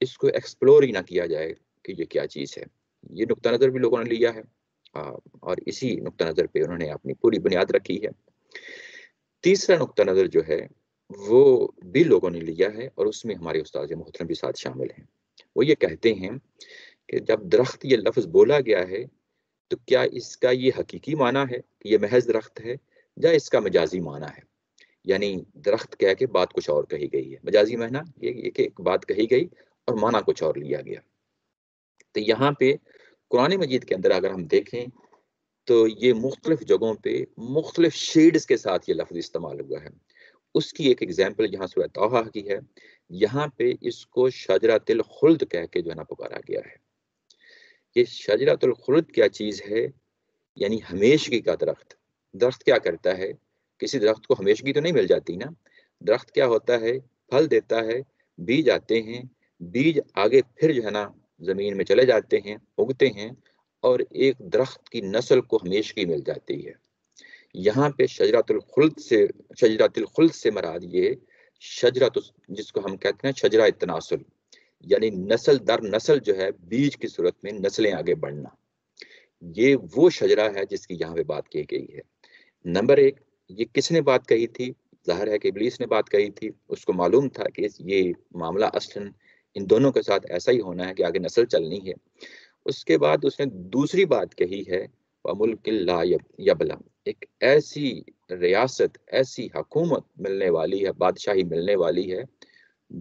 اس کو ایکسپلور ہی نہ کیا جائے کہ یہ کیا چیز ہے۔ یہ نقطہ نظر بھی لوگوں نے لیا ہے اور اسی نقطہ نظر پہ انہوں نے اپنی پوری بنیاد رکھی ہے۔ تیسرا نقطہ نظر جو ہے وہ بھی لوگوں نے لیا ہے اور اس میں ہمارے استاد محترم بھی ساتھ شامل ہیں۔ وہ یہ کہتے ہیں کہ جب درخت یہ لفظ بولا گیا ہے تو کیا اس کا یہ حقیقی معنی ہے کہ یہ محض درخت ہے یا اس کا مجازی معنی ہے، یعنی درخت کہہ کے بات کچھ اور کہی گئی ہے۔ مجازی معنی یہ کہ ایک بات کہی گئی اور معنی کچھ اور لیا گیا۔ تو یہاں پہ قرآن مجید کے اندر اگر ہم دیکھیں تو یہ مختلف جگہوں پہ مختلف شیڈز کے ساتھ یہ لفظ استعمال ہوا ہے۔ اس کی ایک ایگزامپل یہاں سورہ طٰہٰ کی ہے، یہاں پہ اس کو شجرۃ الخلد کہہ کے جو ہے نا پکارا گیا ہے۔ یہ شجرۃ الخلد کیا چیز ہے؟ یعنی ہمیشگی کا درخت۔ درخت کیا کرتا ہے؟ کسی درخت کو ہمیشگی تو نہیں مل جاتی نا. درخت کیا ہوتا ہے؟ پھل دیتا ہے، بیج آتے ہیں، بیج آگے پھر جو ہے نا زمین میں چلے جاتے ہیں، اگتے ہیں، اور ایک درخت کی نسل کو ہمیشگی مل جاتی ہے. یہاں پہ شجرۃ الخلد سے مراد یہ شجرت، جس کو ہم کہتے ہیں شجرہ التناسل، یعنی نسل در نسل جو ہے بیج کی صورت میں نسلیں آگے بڑھنا، یہ وہ شجرہ ہے جس کی یہاں پہ بات کی گئی ہے. نمبر ایک، یہ کس نے بات کہی تھی؟ ظاہر ہے کہ ابلیس نے بات کہی تھی. اس کو معلوم تھا کہ یہ معاملہ اصلاً ان دونوں کے ساتھ ایسا ہی ہونا ہے کہ آگے نسل چلنی ہے. اس کے بعد اس نے دوسری بات کہی ہے، وَمُلْكٍ لَا يَبْلَى، ایک ایسی ریاست، ایسی حکومت ملنے والی ہے، بادشاہی ملنے والی ہے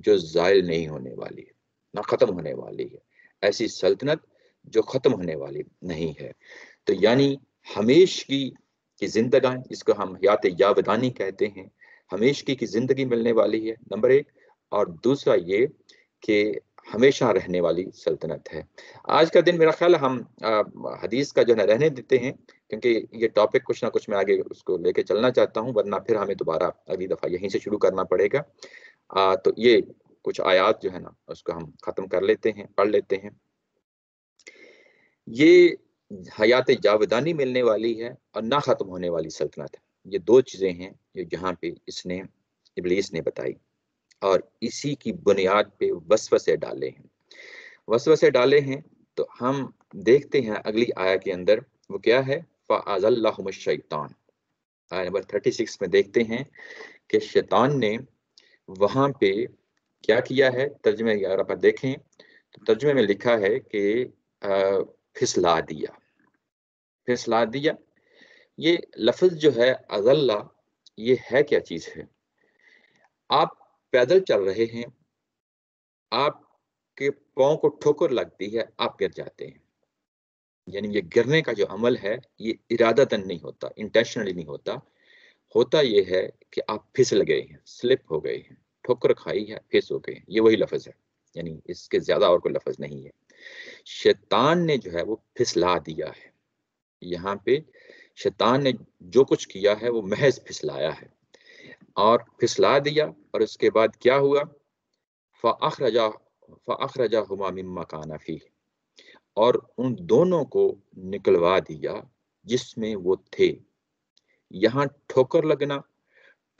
جو زائل نہیں ہونے والی ہے، نہ ختم ہونے والی ہے، ایسی سلطنت جو ختم ہونے والی نہیں ہے. تو یعنی ہمیشگی کی زندگی، جس کو ہم حیات یاودانی کہتے ہیں، ہمیشگی کی زندگی ملنے والی ہے، نمبر ایک. اور دوسرا یہ کہ ہمیشہ رہنے والی سلطنت ہے. آج کا دن میرا خیال ہم حدیث کا جو ہے رہنے دیتے ہیں، کیونکہ یہ ٹاپک کچھ نہ کچھ میں آگے اس کو لے کے چلنا چاہتا ہوں، ورنہ پھر ہمیں دوبارہ اگلی دفعہ یہیں سے شروع کرنا پڑے گا. تو یہ کچھ آیات جو ہے نا اس کو ہم ختم کر لیتے ہیں، پڑھ لیتے ہیں. یہ حیات جاودانی ملنے والی ہے اور نہ ختم ہونے والی سلطنت ہے. یہ دو چیزیں ہیں جو جہاں پہ ابلیس نے بتائی، اور اسی کی بنیاد پہ وسوسے ڈالے ہیں. وسوسے ڈالے ہیں تو ہم دیکھتے ہیں اگلی آیا کے اندر وہ کیا ہے، فَأَزَلَّهُمُ الشَّيْطَانُ. آیت نمبر 36 میں دیکھتے ہیں کہ شیطان نے وہاں پہ کیا کیا ہے. ترجمے اگر آپ دیکھیں تو ترجمے میں لکھا ہے کہ پھسلا دیا. پھسلا دیا، یہ لفظ جو ہے اضلّہ، یہ ہے کیا چیز ہے؟ آپ پیدل چل رہے ہیں، آپ کے پاؤں کو ٹھوکر لگتی ہے، آپ گر جاتے ہیں. یعنی یہ گرنے کا جو عمل ہے یہ ارادتاً نہیں ہوتا، انٹینشنلی نہیں ہوتا. ہوتا یہ ہے کہ آپ پھسل گئے ہیں، سلپ ہو گئے ہیں، ٹھوکر کھائی ہے، پھس ہو گئے ہیں. یہ وہی لفظ ہے، یعنی اس کے زیادہ اور کوئی لفظ نہیں ہے. شیطان نے جو ہے وہ پھسلا دیا ہے. یہاں پہ شیطان نے جو کچھ کیا ہے وہ محض پھسلایا ہے، اور پھسلا دیا. اور اس کے بعد کیا ہوا؟ فَأَخْرَجَهُمَا مِمَّا كَانَ فِيهِ، اور ان دونوں کو نکلوا دیا جس میں وہ تھے. یہاں ٹھوکر لگنا،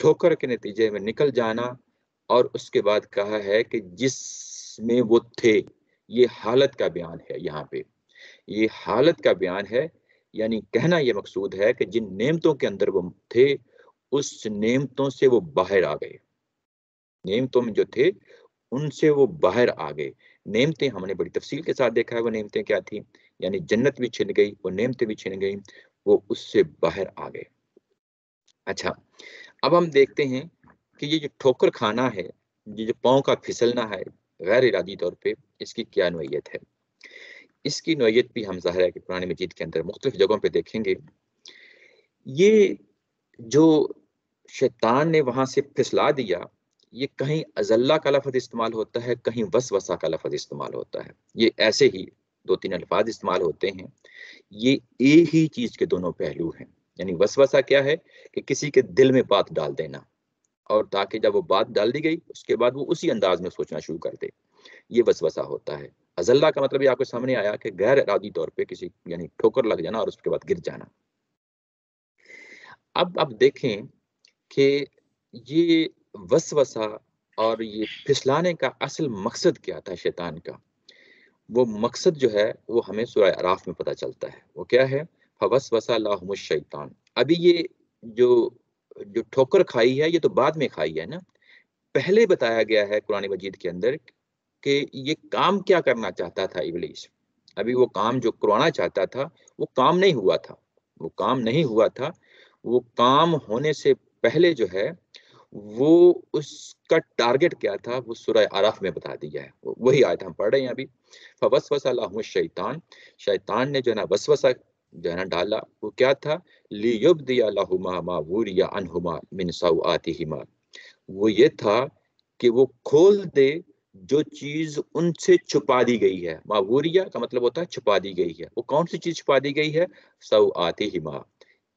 ٹھوکر کے نتیجے میں نکل جانا، اور اس کے بعد کہا ہے کہ جس میں وہ تھے، یہ حالت کا بیان ہے. یہاں پہ یہ حالت کا بیان ہے، یعنی کہنا یہ مقصود ہے کہ جن نعمتوں کے اندر وہ تھے اس نعمتوں سے وہ باہر آ گئے. نعمتوں میں جو تھے ان سے وہ باہر آ گئے. نعمتیں ہم نے بڑی تفصیل کے ساتھ دیکھا ہے وہ نعمتیں کیا تھیں. یعنی جنت بھی چھن گئی، وہ نعمتیں بھی چھن گئیں، وہ اس سے باہر آ گئے. اچھا، اب ہم دیکھتے ہیں کہ یہ جو ٹھوکر کھانا ہے، یہ جو پاؤں کا پھسلنا ہے غیر ارادی طور پہ، اس کی کیا نوعیت ہے؟ اس کی نوعیت بھی ہم ظاہر ہے کہ قرآن مجید کے اندر مختلف جگہوں پہ دیکھیں گے. یہ جو شیطان نے وہاں سے پھسلا دیا، یہ کہیں اضلّہ کا لفظ استعمال ہوتا ہے، کہیں وسوسہ کا لفظ استعمال ہوتا ہے. یہ ایسے ہی دو تین الفاظ استعمال ہوتے ہیں. یہ ایک ہی چیز کے دونوں پہلو ہیں. یعنی وسوسہ کیا ہے کہ کسی کے دل میں بات ڈال دینا، اور تاکہ جب وہ بات ڈال دی گئی اس کے بعد وہ اسی انداز میں سوچنا شروع کر دے، یہ وسوسہ ہوتا ہے. اضلّہ کا مطلب یہ آپ کو سامنے آیا کہ غیر ارادی طور پہ کسی یعنی ٹھوکر لگ جانا اور اس کے بعد گر جانا. اب آپ دیکھیں کہ یہ وسوسہ اور یہ پھسلانے کا اصل مقصد کیا تھا شیطان کا. وہ مقصد جو ہے وہ ہمیں سورہ اعراف میں پتہ چلتا ہے. وہ کیا ہے؟ فَوَسْوَسَ لَهُمُ الشَّيْطَانُ. ابھی یہ جو ٹھوکر کھائی ہے یہ تو بعد میں کھائی ہے نا. پہلے بتایا گیا ہے قرآن مجید کے اندر کہ یہ کام کیا کرنا چاہتا تھا ابلیس. ابھی وہ کام جو کروانا چاہتا تھا وہ کام نہیں ہوا تھا. وہ کام نہیں ہوا تھا. وہ کام ہونے سے پہلے جو ہے وہ اس کا ٹارگٹ کیا تھا وہ سورہ اعراف میں بتا دیا ہے. وہی آیت ہم پڑھ رہے ہیں ابھی. فوسوس لهم الشیطان، شیطان نے جو ہے نا وسوسہ جو ہے نا ڈالا. وہ کیا تھا؟ لیبدی لهما ما وري عنهما من سوآتهما. وہ یہ تھا کہ وہ کھول دے جو چیز ان سے چھپا دی گئی ہے. ماوریا کا مطلب ہوتا ہے چھپا دی گئی ہے. وہ کون سی چیز چھپا دی گئی ہے؟ سوآتهما،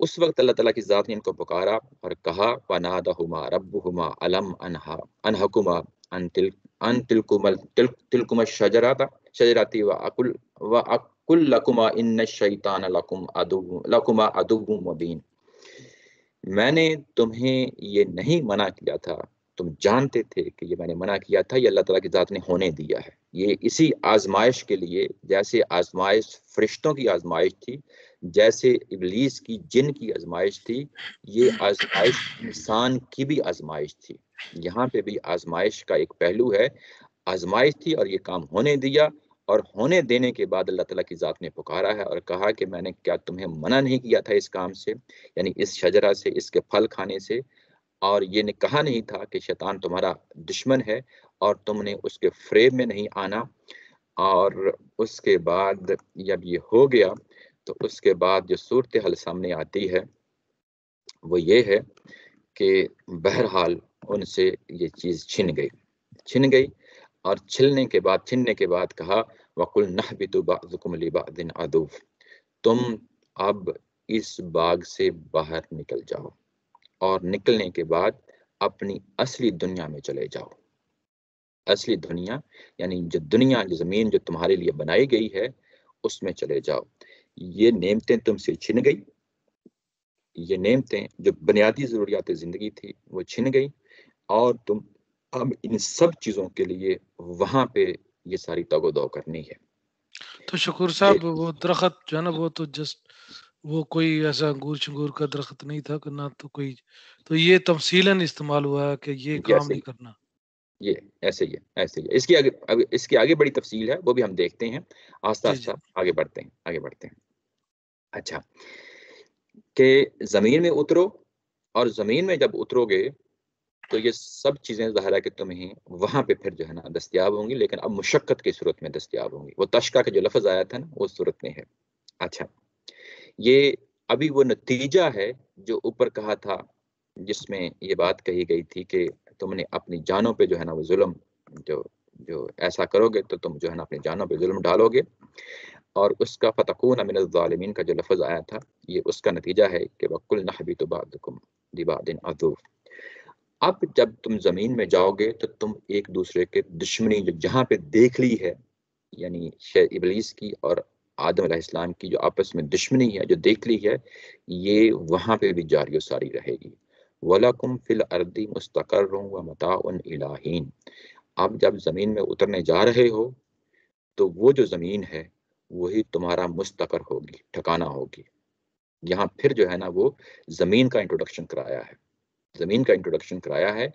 اس وقت اللہ تعالیٰ کی ذات نے ان کو پکارا اور کہا وَنَادَهُمَا رَبُّهُمَا أَلَمْ أَنْهَكُمَا أَنْ تِلْكُمَا الشَّجَرَةِ وَأَقُلْ لَكُمَا إِنَّ الشَّيْطَانَ لَكُمَا عَدُوٌّ مُبِينٌ، میں نے تمہیں یہ نہیں منع کیا تھا، تم جانتے تھے کہ یہ میں نے منع کیا تھا، یہ اللہ تعالیٰ کی ذات نے ہونے دیا ہے، یہ اسی آزمائش کے لیے، جیسے آزمائش فرشتوں کی آزمائش تھی، جیسے ابلیس کی جن کی آزمائش تھی، یہ آزمائش انسان کی بھی آزمائش تھی۔ یہاں پہ بھی آزمائش کا ایک پہلو ہے، آزمائش تھی اور یہ کام ہونے دیا، اور ہونے دینے کے بعد اللہ تعالیٰ کی ذات نے پکارا ہے اور کہا کہ میں نے کیا تمہیں منع نہیں کیا تھا اس کام سے، یعنی اس شجرہ سے، اس کے پھل کھانے سے، اور یہ نے کہا نہیں تھا کہ شیطان تمہارا دشمن ہے اور تم نے اس کے فریب میں نہیں آنا۔ اور اس کے بعد جب یہ ہو گیا تو اس کے بعد جو صورتحال سامنے آتی ہے وہ یہ ہے کہ بہرحال ان سے یہ چیز چھن گئی، اور چھننے کے بعد کہا وَقُلْ نَهْبِطُ بَعْضُكُمْ لِبَعْضٍ عَدُوٌّ، تم اب اس باغ سے باہر نکل جاؤ، اور نکلنے کے بعد اپنی اصلی دنیا میں چلے جاؤ۔ اصلی دنیا یعنی جو دنیا، جو زمین جو تمہارے لیے بنائی گئی ہے اس میں چلے جاؤ۔ یہ نعمتیں تم سے چھن گئی، یہ نعمتیں جو بنیادی ضروریات زندگی تھی وہ چھن گئی، اور تم اب ان سب چیزوں کے لیے وہاں پہ یہ ساری تگ و دو کرنی ہے۔ تو شکور صاحب وہ درخت جو ہے نا وہ تو جسٹ وہ کوئی ایسا انگور شنگور کا درخت نہیں تھا کہ نہ تو کوئی، تو یہ تفصیلاً استعمال ہوا ہے کہ یہ کام نہیں کرنا۔ یہ ایسے ہی ہے، ایسے ہی ہے۔ اس کی آگے بڑی تفصیل ہے، وہ بھی ہم دیکھتے ہیں آہستہ آہستہ آگے بڑھتے ہیں۔ اچھا، کہ زمین میں اترو، اور زمین میں جب اترو گے تو یہ سب چیزیں ظاہر ہے کہ تمہیں وہاں پہ پھر جو ہے نا دستیاب ہوں گی، لیکن اب مشقت کی صورت میں دستیاب ہوں گی۔ وہ تشکا کا جو لفظ آیا تھا نا وہ صورت میں ہے۔ اچھا، یہ ابھی وہ نتیجہ ہے جو اوپر کہا تھا، جس میں یہ بات کہی گئی تھی کہ تم نے اپنی جانوں پہ جو ہے نا وہ ظلم، جو ایسا کرو گے تو تم جو ہے نا اپنی جانوں پہ ظلم ڈالو گے، اور اس کا فتکون من الظالمین کا جو لفظ آیا تھا یہ اس کا نتیجہ ہے کہ وَقُلْ نَحْبِطُ بَعْضُكُمْ لِبَعْضٍ عَدُوٌّ۔ اب جب تم زمین میں جاؤ گے تو تم ایک دوسرے کے دشمنی جو جہاں پہ دیکھ لی ہے، یعنی ابلیس کی اور آدم علیہ السلام کی جو آپس میں دشمنی ہے جو دیکھ لی ہے، یہ وہاں پہ بھی جاری و ساری رہے گی۔ وَلَكُمْ فِي الْأَرْضِ مُسْتَقَرٌّ وَمَتَاعٌ إِلَىٰ حِينٍ۔ اب جب زمین میں اترنے جا رہے ہو تو وہ جو زمین ہے وہی تمہارا مستقر ہوگی، ٹھکانہ ہوگی۔ یہاں پھر جو ہے نا وہ زمین کا انٹروڈکشن کرایا ہے، زمین کا انٹروڈکشن کرایا ہے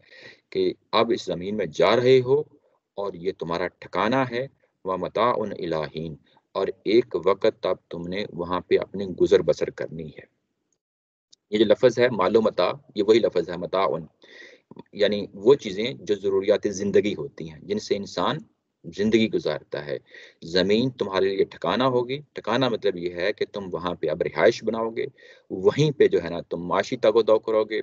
کہ اب اس زمین میں جا رہے ہو اور یہ تمہارا ٹھکانہ ہے، وَمَتَاعٌ إِلَىٰ حِينٍ، اور ایک وقت تب تم نے وہاں پہ اپنی گزر بسر کرنی ہے۔ یہ جو لفظ ہے مال و متاع، یہ وہی لفظ ہے متاعن، یعنی وہ چیزیں جو ضروریات زندگی ہوتی ہیں جن سے انسان زندگی گزارتا ہے۔ زمین تمہارے لیے ٹھکانہ ہوگی، ٹھکانہ مطلب یہ ہے کہ تم وہاں پہ اب رہائش بناؤ گے، وہیں پہ جو ہے نا تم معاشی تگ و دو کرو گے،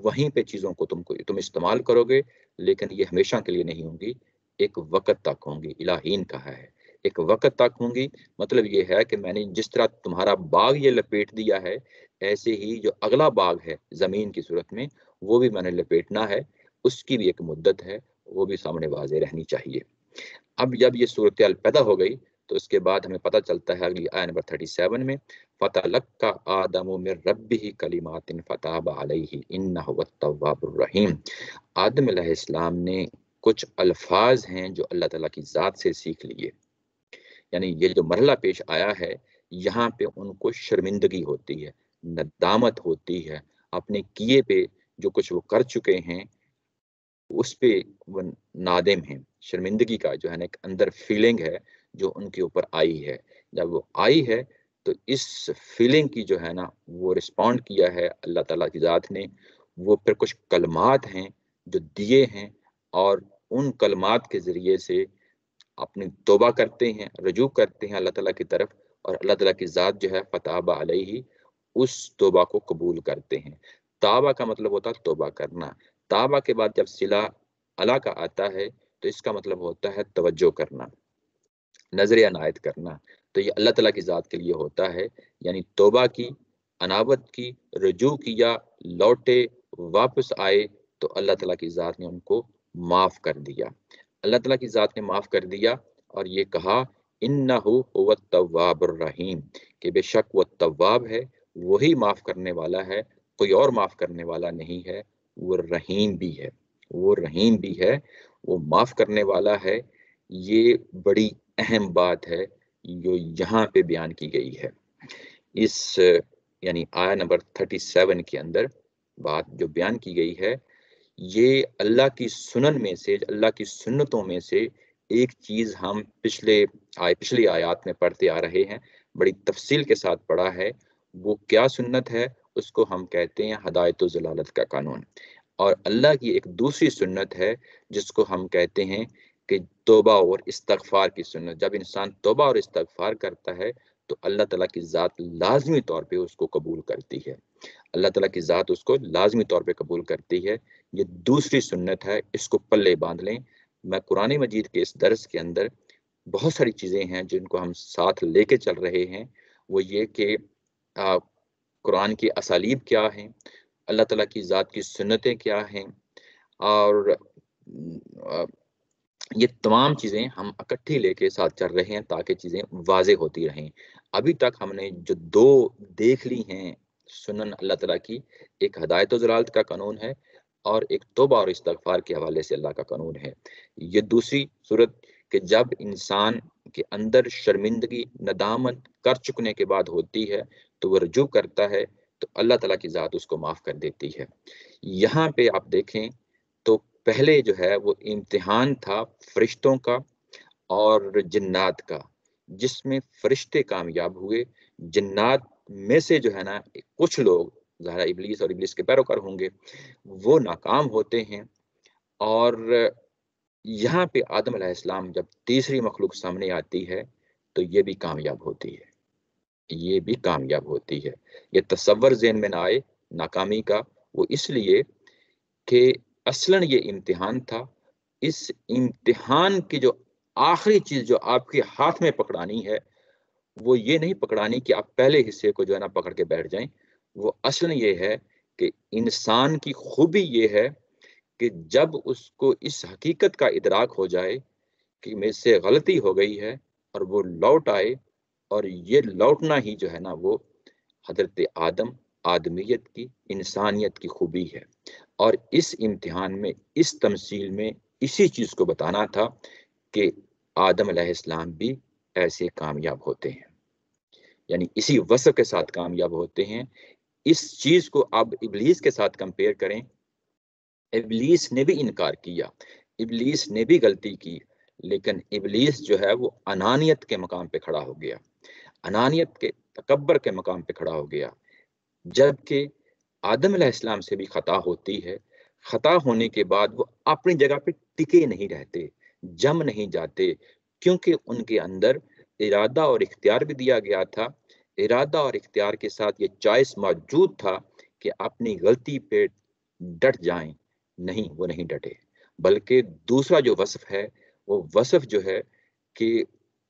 وہیں پہ چیزوں کو تم استعمال کرو گے، لیکن یہ ہمیشہ کے لیے نہیں ہوں گی، ایک وقت تک ہوں گی۔ الہین کہا ہے ایک وقت تک ہوں گی، مطلب یہ ہے کہ میں نے جس طرح تمہارا باغ یہ لپیٹ دیا ہے، ایسے ہی جو اگلا باغ ہے زمین کی صورت میں وہ بھی میں نے لپیٹنا ہے، اس کی بھی ایک مدت ہے، وہ بھی سامنے واضح رہنی چاہیے۔ اب جب یہ صورتحال پیدا ہو گئی تو اس کے بعد ہمیں پتہ چلتا ہے اگلی آیت نمبر 37 میں فَتَلَقَّى آدَمُ مِن رَبِّهِ كَلِمَاتٍ فَتَابَ عَلَيْهِ إِنَّهُ هُوَ التَّوَّابُ الرَّحِيمُ۔ آدم علیہ السلام نے کچھ الفاظ ہیں جو اللہ تعالیٰ کی ذات سے سیکھ لیے، یعنی یہ جو مرحلہ پیش آیا ہے یہاں پہ ان کو شرمندگی ہوتی ہے، ندامت ہوتی ہے، اپنے کیے پہ جو کچھ وہ کر چکے ہیں اس پہ وہ نادم ہیں۔ شرمندگی کا جو ہے نا ایک اندر فیلنگ ہے جو ان کے اوپر آئی ہے، جب وہ آئی ہے تو اس فیلنگ کی جو ہے نا وہ رسپونڈ کیا ہے اللہ تعالیٰ کی ذات نے، وہ پھر کچھ کلمات ہیں جو دیے ہیں، اور ان کلمات کے ذریعے سے اپنی توبہ کرتے ہیں، رجوع کرتے ہیں اللہ تعالیٰ کی طرف، اور اللہ تعالیٰ کی ذات جو ہے فتاب علیہ اس توبہ کو قبول کرتے ہیں۔ توبہ کا مطلب ہوتا ہے توبہ کرنا، توبہ کے بعد جب صلہ اللہ کا آتا ہے تو اس کا مطلب ہوتا ہے توجہ کرنا، نظر عنایت کرنا، تو یہ اللہ تعالیٰ کی ذات کے لیے ہوتا ہے، یعنی توبہ کی، انابت کی، رجوع کیا، لوٹے، واپس آئے تو اللہ تعالیٰ کی ذات نے ان کو معاف کر دیا۔ اللہ تعالیٰ کی ذات نے معاف کر دیا اور یہ کہا انہو هو التواب الرحیم، کہ بے شک وہ تواب ہے، وہی معاف کرنے والا ہے، کوئی اور معاف کرنے والا نہیں ہے، وہ رحیم بھی ہے، وہ رحیم بھی ہے، وہ معاف کرنے والا ہے۔ یہ بڑی اہم بات ہے جو یہاں پہ بیان کی گئی ہے، اس یعنی آیا نمبر 37 کے اندر بات جو بیان کی گئی ہے، یہ اللہ کی سنن میں سے، اللہ کی سنتوں میں سے ایک چیز ہم پچھلی آیات میں پڑھتے آ رہے ہیں، بڑی تفصیل کے ساتھ پڑھا ہے۔ وہ کیا سنت ہے؟ اس کو ہم کہتے ہیں ہدایت و ضلالت کا قانون۔ اور اللہ کی ایک دوسری سنت ہے جس کو ہم کہتے ہیں کہ توبہ اور استغفار کی سنت۔ جب انسان توبہ اور استغفار کرتا ہے تو اللہ تعالیٰ کی ذات لازمی طور پہ اس کو قبول کرتی ہے، اللہ تعالیٰ کی ذات اس کو لازمی طور پہ قبول کرتی ہے۔ یہ دوسری سنت ہے، اس کو پلے باندھ لیں۔ میں قرآن مجید کے اس درس کے اندر بہت ساری چیزیں ہیں جن کو ہم ساتھ لے کے چل رہے ہیں، وہ یہ کہ قرآن کی اسالیب کیا ہیں، اللہ تعالیٰ کی ذات کی سنتیں کیا ہیں، اور یہ تمام چیزیں ہم اکٹھی لے کے ساتھ چل رہے ہیں تاکہ چیزیں واضح ہوتی رہیں۔ ابھی تک ہم نے جو دو دیکھ لی ہیں سنن اللہ تعالیٰ کی، ایک ہدایت و ضلالت کا قانون ہے اور ایک توبہ اور استغفار کے حوالے سے اللہ کا قانون ہے۔ یہ دوسری صورت کہ جب انسان کے اندر شرمندگی، ندامت کر چکنے کے بعد ہوتی ہے تو وہ رجوع کرتا ہے تو اللہ تعالیٰ کی ذات اس کو معاف کر دیتی ہے۔ یہاں پہ آپ دیکھیں تو پہلے جو ہے وہ امتحان تھا فرشتوں کا اور جنات کا، جس میں فرشتے کامیاب ہوئے، جنات میں سے جو ہے نا کچھ لوگ، ظاہر ابلیس اور ابلیس کے پیروکار ہوں گے، وہ ناکام ہوتے ہیں۔ اور یہاں پہ آدم علیہ السلام جب تیسری مخلوق سامنے آتی ہے تو یہ بھی کامیاب ہوتی ہے، یہ بھی کامیاب ہوتی ہے۔ یہ تصور ذہن میں نہ آئے ناکامی کا، وہ اس لیے کہ اصلاً یہ امتحان تھا۔ اس امتحان کی جو آخری چیز جو آپ کے ہاتھ میں پکڑانی ہے وہ یہ نہیں پکڑانی کہ آپ پہلے حصے کو جو ہے نا پکڑ کے بیٹھ جائیں، وہ اصلاً یہ ہے کہ انسان کی خوبی یہ ہے کہ جب اس کو اس حقیقت کا ادراک ہو جائے کہ مجھ سے غلطی ہو گئی ہے اور وہ لوٹ آئے، اور یہ لوٹنا ہی جو ہے نا وہ حضرت آدم، آدمیت کی، انسانیت کی خوبی ہے۔ اور اس امتحان میں، اس تمثیل میں اسی چیز کو بتانا تھا کہ آدم علیہ السلام بھی ایسے کامیاب ہوتے ہیں، یعنی اسی وصف کے ساتھ کامیاب ہوتے ہیں۔ اس چیز کو اب ابلیس کے ساتھ کمپیئر کریں، ابلیس نے بھی انکار کیا، ابلیس نے بھی غلطی کی، لیکن ابلیس جو ہے وہ انانیت کے مقام پہ کھڑا ہو گیا، انانیت کے، تکبر کے مقام پہ کھڑا ہو گیا، جبکہ آدم علیہ السلام سے بھی خطا ہوتی ہے۔ خطا ہونے کے بعد وہ اپنی جگہ پہ ٹکے نہیں رہتے، جم نہیں جاتے، کیونکہ ان کے اندر ارادہ اور اختیار بھی دیا گیا تھا۔ ارادہ اور اختیار کے ساتھ یہ چوائس موجود تھا کہ اپنی غلطی پہ ڈٹ جائیں، نہیں، وہ نہیں ڈٹے، بلکہ دوسرا جو وصف ہے وہ وصف جو ہے کہ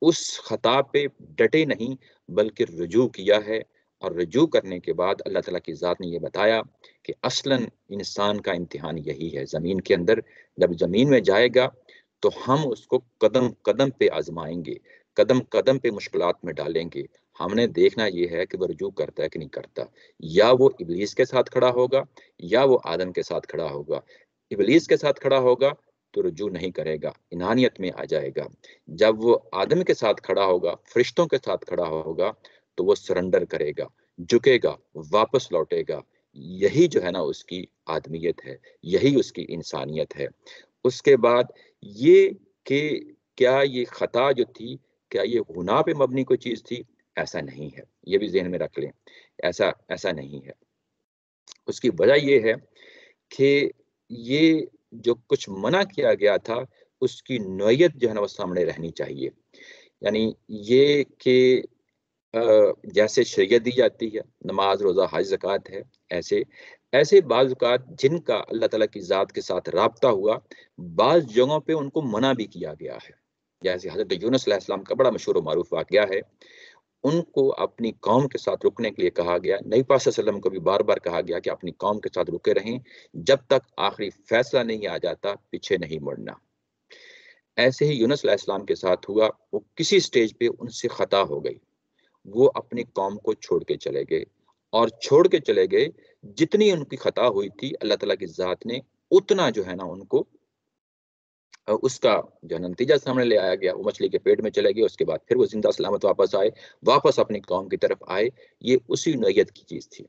اس خطا پہ ڈٹے نہیں بلکہ رجوع کیا ہے، اور رجوع کرنے کے بعد اللہ تعالیٰ کی ذات نے یہ بتایا کہ اصلاً انسان کا امتحان یہی ہے۔ زمین کے اندر جب زمین میں جائے گا تو ہم اس کو قدم قدم پہ آزمائیں گے، قدم قدم پہ مشکلات میں ڈالیں گے۔ ہم نے دیکھنا یہ ہے کہ وہ رجوع کرتا ہے کہ نہیں کرتا، یا وہ ابلیس کے ساتھ کھڑا ہوگا یا وہ آدم کے ساتھ کھڑا ہوگا۔ ابلیس کے ساتھ کھڑا ہوگا تو رجوع نہیں کرے گا، انانیت میں آ جائے گا۔ جب وہ آدم کے ساتھ کھڑا ہوگا، فرشتوں کے ساتھ کھڑا ہوگا، تو وہ سرنڈر کرے گا، جھکے گا، واپس لوٹے گا۔ یہی جو ہے نا اس کی آدمیت ہے، یہی اس کی انسانیت ہے۔ اس کے بعد یہ کہ کیا یہ خطا جو تھی، کیا یہ گناہ پہ مبنی کوئی چیز تھی؟ ایسا نہیں ہے، یہ بھی ذہن میں رکھ لیں، ایسا نہیں ہے۔ اس کی وجہ یہ ہے کہ یہ جو کچھ منع کیا گیا تھا اس کی نوعیت جو ہے نا وہ سامنے رہنی چاہیے، یعنی یہ کہ جیسے شریعت دی جاتی ہے، نماز، روزہ، حج، زکوٰۃ ہے، ایسے بعض اوقات جن کا اللہ تعالیٰ کی ذات کے ساتھ رابطہ ہوا، بعض جگہوں پہ ان کو منع بھی کیا گیا ہے۔ جیسے حضرت یونس علیہ السلام کا بڑا مشہور و معروف واقعہ ہے، ان کو اپنی قوم کے ساتھ رکنے کے لیے کہا گیا. نبی پاک صلی اللہ علیہ وسلم کو بھی بار بار کہا گیا کہ اپنی قوم کے ساتھ رکے رہیں جب تک آخری فیصلہ نہیں آ جاتا، پیچھے نہیں مڑنا. ایسے ہی یونس علیہ السلام کے ساتھ ہوا. وہ کسی سٹیج پہ ان سے خطا ہو گئی، وہ اپنی قوم کو چھوڑ کے چلے گئے، اور چھوڑ کے چلے گئے جتنی ان کی خطا ہوئی تھی اللہ تعالیٰ کی ذات نے اتنا جو ہے نا ان کو اس کا جو نتیجہ سامنے لے آیا گیا. وہ مچھلی کے پیٹ میں چلے گئے، اس کے بعد پھر وہ زندہ سلامت واپس آئے، واپس اپنی قوم کی طرف آئے. یہ اسی نوعیت کی چیز تھی،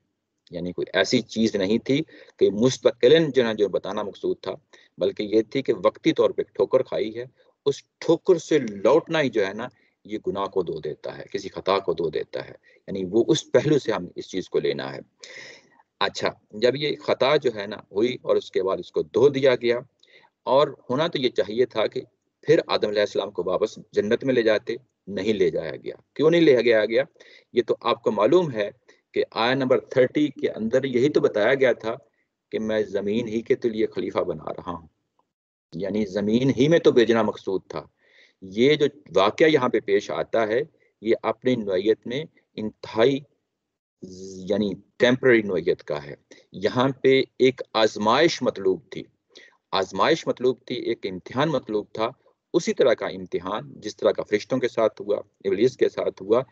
یعنی کوئی ایسی چیز نہیں تھی کہ مستقلاً جو بتانا مقصود تھا، بلکہ یہ تھی کہ وقتی طور پہ ٹھوکر کھائی ہے، اس ٹھوکر سے لوٹنا ہی جو ہے نا یہ گناہ کو دھو دیتا ہے، کسی خطا کو دھو دیتا ہے. یعنی وہ اس پہلو سے ہم اس چیز کو لینا ہے. اچھا، جب یہ خطا جو ہے نا ہوئی اور اس کے بعد اس کو دھو دیا گیا، اور ہونا تو یہ چاہیے تھا کہ پھر آدم علیہ السلام کو واپس جنت میں لے جاتے، نہیں لے جایا گیا. کیوں نہیں لے جایا گیا؟ یہ تو آپ کو معلوم ہے کہ آیت نمبر 30 کے اندر یہی تو بتایا گیا تھا کہ میں زمین ہی کے لیے خلیفہ بنا رہا ہوں، یعنی زمین ہی میں تو بھیجنا مقصود تھا. یہ جو واقعہ یہاں پہ پیش آتا ہے یہ اپنی نوعیت میں انتہائی یعنی ٹیمپرری نوعیت کا ہے. یہاں پہ ایک آزمائش مطلوب تھی، آزمائش مطلوب تھی، ایک امتحان مطلوب تھا. اسی طرح کا امتحان جس طرح کا فرشتوں کے ساتھ ہوا، ابلیس کے ساتھ ہوا،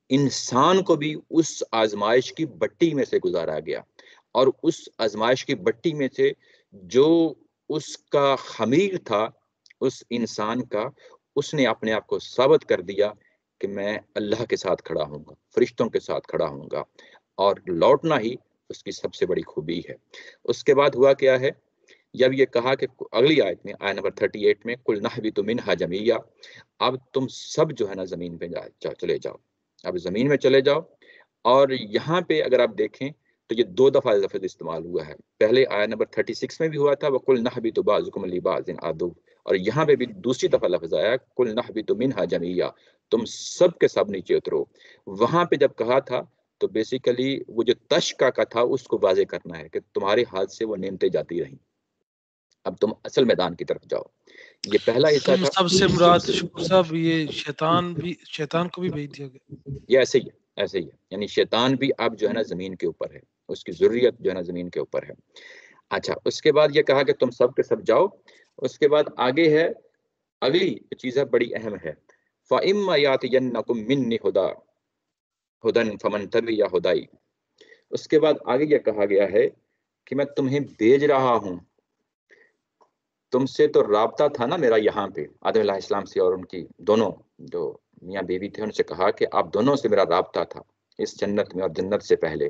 انسان کو بھی اس آزمائش کی بٹی میں سے گزارا گیا. اور اس آزمائش کی بٹی میں سے جو اس کا خمیر تھا اس انسان کا، اس نے اپنے آپ کو ثابت کر دیا کہ میں اللہ کے ساتھ کھڑا ہوں گا، فرشتوں کے ساتھ کھڑا ہوں گا. اور لوٹنا ہی اس کی سب سے بڑی خوبی ہے. اس کے بعد ہوا کیا ہے؟ جب یہ کہا کہ اگلی آیت میں آیت نمبر 38 میں قُلْ نَهْبِطُ مِنْهَا جَمِيعًا، اب تم سب جو ہے نا زمین پہ چلے جاؤ، اب زمین میں چلے جاؤ. اور یہاں پہ اگر آپ دیکھیں تو یہ 2 دفعہ لفظ استعمال ہوا ہے. پہلے آیت نمبر 36 میں بھی ہوا تھا وَقُلْ نَهْبِطُ بَعْضُكُمْ لِبَعْضٍ عَدُوٌّ، اور یہاں پہ بھی دوسری دفعہ لفظ آیا قُلْ نَهْبِطُ مِنْهَا جَمِيعًا، تم سب کے سب نیچے اترو. وہاں پہ جب کہا تھا تو بیسیکلی وہ جو تشکا کا تھا اس کو واضح کرنا ہے کہ تمہارے ہاتھ سے وہ نعمتیں جاتی رہیں، اب تم اصل میدان کی طرف جاؤ. یہ پہلا حصہ تم تھا. سب سے مراد شکر صاحب یہ شیطان کو بھی بھیج دیا گیا. یہ ایسے ہی ہے، ایسے ہی ہے، یعنی شیطان بھی اب جو ہے نا زمین کے اوپر ہے، اس کی ذریت جو ہے نا زمین کے اوپر ہے. اچھا، اس کے بعد یہ کہا کہ تم سب کے سب جاؤ. اس کے بعد آگے ہے اگلی چیز ہے بڑی اہم ہے، فَإِمَّا يَأْتِيَنَّكُم مِّنِّي هُدًى فَمَن تَبِعَ هُدَيَّ. اس کے بعد آگے یہ کہا گیا ہے کہ میں تمہیں بھیج رہا ہوں. تم سے تو رابطہ تھا نا میرا یہاں پہ آدم علیہ السلام سے اور ان کی دونوں جو میاں بیوی تھے، ان سے کہا کہ آپ دونوں سے میرا رابطہ تھا اس جنت میں اور جنت سے پہلے،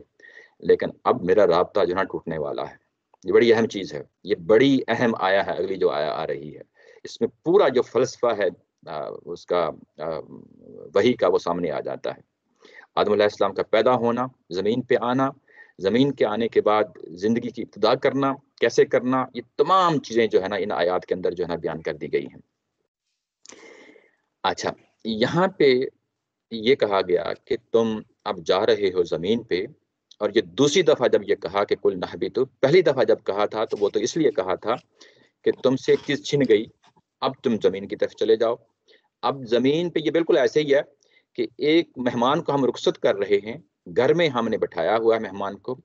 لیکن اب میرا رابطہ جو ہے نا ٹوٹنے والا ہے. یہ بڑی اہم چیز ہے، یہ بڑی اہم آیا ہے اگلی جو آیا آ رہی ہے. اس میں پورا جو فلسفہ ہے اس کا وحی کا وہ سامنے آ جاتا ہے. آدم علیہ السلام کا پیدا ہونا، زمین پہ آنا، زمین کے آنے کے بعد زندگی کی ابتدا کرنا، کیسے کرنا، یہ تمام چیزیں جو ہے نا ان آیات کے اندر جو ہے نا بیان کر دی گئی ہیں. اچھا، یہاں پہ یہ کہا گیا کہ تم اب جا رہے ہو زمین پہ، اور یہ دوسری دفعہ جب یہ کہا کہ قُلْ نَهْبِطُ، پہلی دفعہ جب کہا تھا تو وہ تو اس لیے کہا تھا کہ تم سے ایک چیز چھن گئی، اب تم زمین کی طرف چلے جاؤ. اب زمین پہ یہ بالکل ایسے ہی ہے کہ ایک مہمان کو ہم رخصت کر رہے ہیں، گھر میں ہم نے بٹھایا ہوا ہے مہمان کو،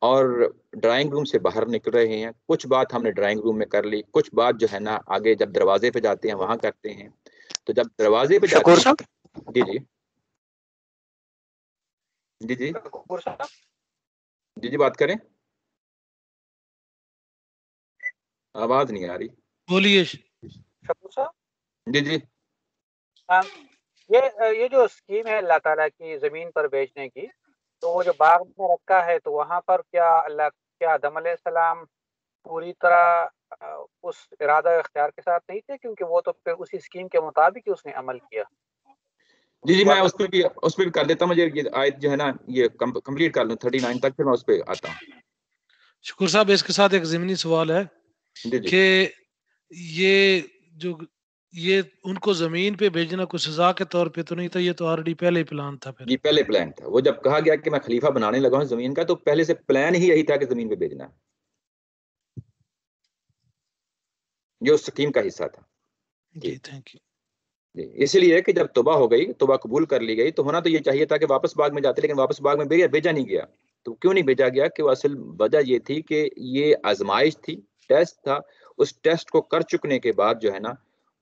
اور ڈرائنگ روم سے باہر نکل رہے ہیں. کچھ بات ہم نے ڈرائنگ روم میں کر لی، کچھ بات جو ہے نا آگے جب دروازے پہ جاتے ہیں وہاں کرتے ہیں. تو جب دروازے پہ جاتے ہیں، جی جی جی جی جی جی بات کریں، آواز نہیں آ رہی. بولیے. شکور صاحب، جی جی یہ جو اسکیم ہے اللہ تعالیٰ کی زمین پر بیچنے کی، تو وہ جو باغ میں رکھا ہے تو وہاں پر کیا آدم علیہ السلام پوری طرح اس ارادہ اختیار کے ساتھ نہیں تھے؟ کیونکہ وہ تو پھر اسی اسکیم کے مطابق ہی اس نے عمل کیا. جی جی میں اس پہ بھی کر دیتا ہوں. مجھے یہ آیت جو ہے نا یہ کمپلیٹ کر لوں 39 تک، پھر میں اس پہ آتا ہوں. شکر صاحب، اس کے ساتھ ایک ضمنی سوال ہے جی جی کہ یہ ان کو زمین پہ بھیجنا کوئی سزا کے طور پہ تو نہیں تھا، یہ تو آلریڈی پہلے ہی پلان تھا. پھر یہ پہلے پلان تھا. وہ جب کہا گیا کہ میں خلیفہ بنانے لگا ہوں زمین کا، تو پہلے سے پلان ہی یہی تھا کہ زمین پہ بھیجنا، یہ اس سکیم کا حصہ تھا. جی تھینک یو. اس لیے کہ جب توبہ ہو گئی، توبہ قبول کر لی گئی، تو ہونا تو یہ چاہیے تھا کہ واپس باغ میں جاتے، لیکن واپس باغ میں بھیجا نہیں گیا۔ تو کیوں نہیں بھیجا گیا؟ کہ وہ اصل وجہ یہ تھی کہ یہ آزمائش تھی، ٹیسٹ تھا۔ اس ٹیسٹ کو کر چکنے کے بعد جو ہے نا،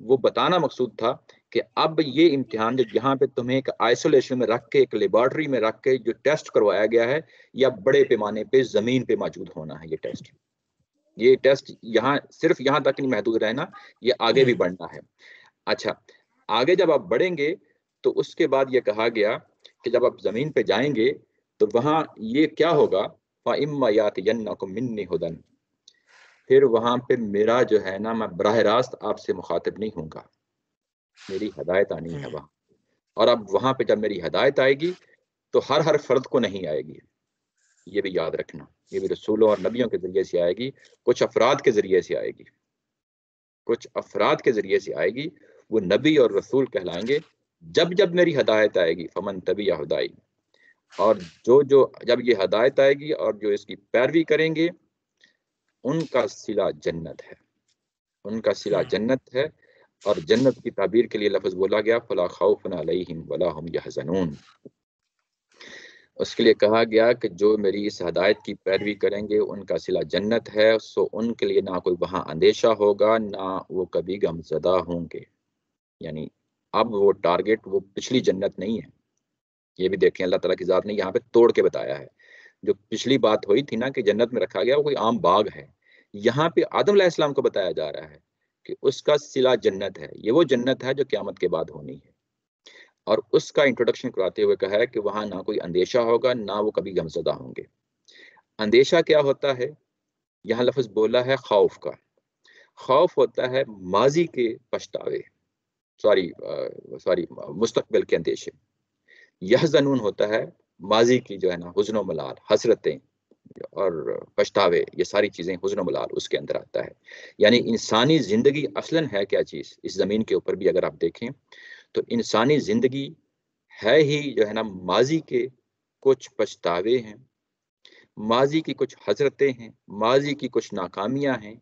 وہ بتانا مقصود تھا کہ اب یہ امتحان جو یہاں پہ تمہیں ایک آئسولیشن میں رکھ کے، ایک لیبارٹری میں رکھ کے جو ٹیسٹ کروایا گیا ہے، یا بڑے پیمانے پہ زمین پہ موجود ہونا ہے یہ ٹیسٹ یہاں صرف یہاں تک نہیں محدود رہنا، یہ آگے بھی بڑھنا ہے۔ اچھا، آگے جب آپ بڑھیں گے تو اس کے بعد یہ کہا گیا کہ جب آپ زمین پہ جائیں گے تو وہاں یہ کیا ہوگا، فَإِمَّا يَأْتِيَنَّكُم مِّنِّي هُدًى، پھر وہاں پہ میرا جو ہے نا، میں براہ راست آپ سے مخاطب نہیں ہوں گا، میری ہدایت آنی ہے وہاں۔ اور اب وہاں پہ جب میری ہدایت آئے گی تو ہر فرد کو نہیں آئے گی، یہ بھی یاد رکھنا، یہ بھی رسولوں اور نبیوں کے ذریعے سے آئے گی، کچھ افراد کے ذریعے سے آئے گی، کچھ افراد کے ذریعے سے آئے گی، وہ نبی اور رسول کہلائیں گے جب میری ہدایت آئے گی، فمن تبع ہدائی، اور جو جب یہ ہدایت آئے گی اور جو اس کی پیروی کریں گے، ان کا صلہ جنت ہے، ان کا صلہ جنت ہے۔ اور جنت کی تعبیر کے لیے لفظ بولا گیا فلا خوف علیہم ولا هم يحزنون، اس کے لیے کہا گیا کہ جو میری اس ہدایت کی پیروی کریں گے ان کا صلہ جنت ہے، سو ان کے لیے نہ کوئی وہاں اندیشہ ہوگا، نہ وہ کبھی غم زدہ ہوں گے۔ یعنی اب وہ ٹارگٹ وہ پچھلی جنت نہیں ہے، یہ بھی دیکھیں اللہ تعالیٰ کی ذات نے یہاں پہ توڑ کے بتایا ہے۔ جو پچھلی بات ہوئی تھی نا کہ جنت میں رکھا گیا وہ کوئی عام باغ ہے، یہاں پہ آدم علیہ السلام کو بتایا جا رہا ہے کہ اس کا صلہ جنت ہے، یہ وہ جنت ہے جو قیامت کے بعد ہونی ہے، اور اس کا انٹروڈکشن کراتے ہوئے کہا ہے کہ وہاں نہ کوئی اندیشہ ہوگا، نہ وہ کبھی غمزدہ ہوں گے۔ اندیشہ کیا ہوتا ہے؟ یہاں لفظ بولا ہے خوف کا۔ خوف ہوتا ہے ماضی کے پچھتاوے، سوری مستقبل کے اندیشے۔ یحزنون ہوتا ہے ماضی کی جو ہے نا حزن و ملال، حسرتیں اور پچھتاوے، یہ ساری چیزیں حزن و ملال اس کے اندر آتا ہے۔ یعنی انسانی زندگی اصلاً ہے کیا چیز؟ اس زمین کے اوپر بھی اگر آپ دیکھیں تو انسانی زندگی ہے ہی جو ہے نا ماضی کے کچھ پچھتاوے ہیں، ماضی کی کچھ حسرتیں ہیں، ماضی کی کچھ ناکامیاں ہیں،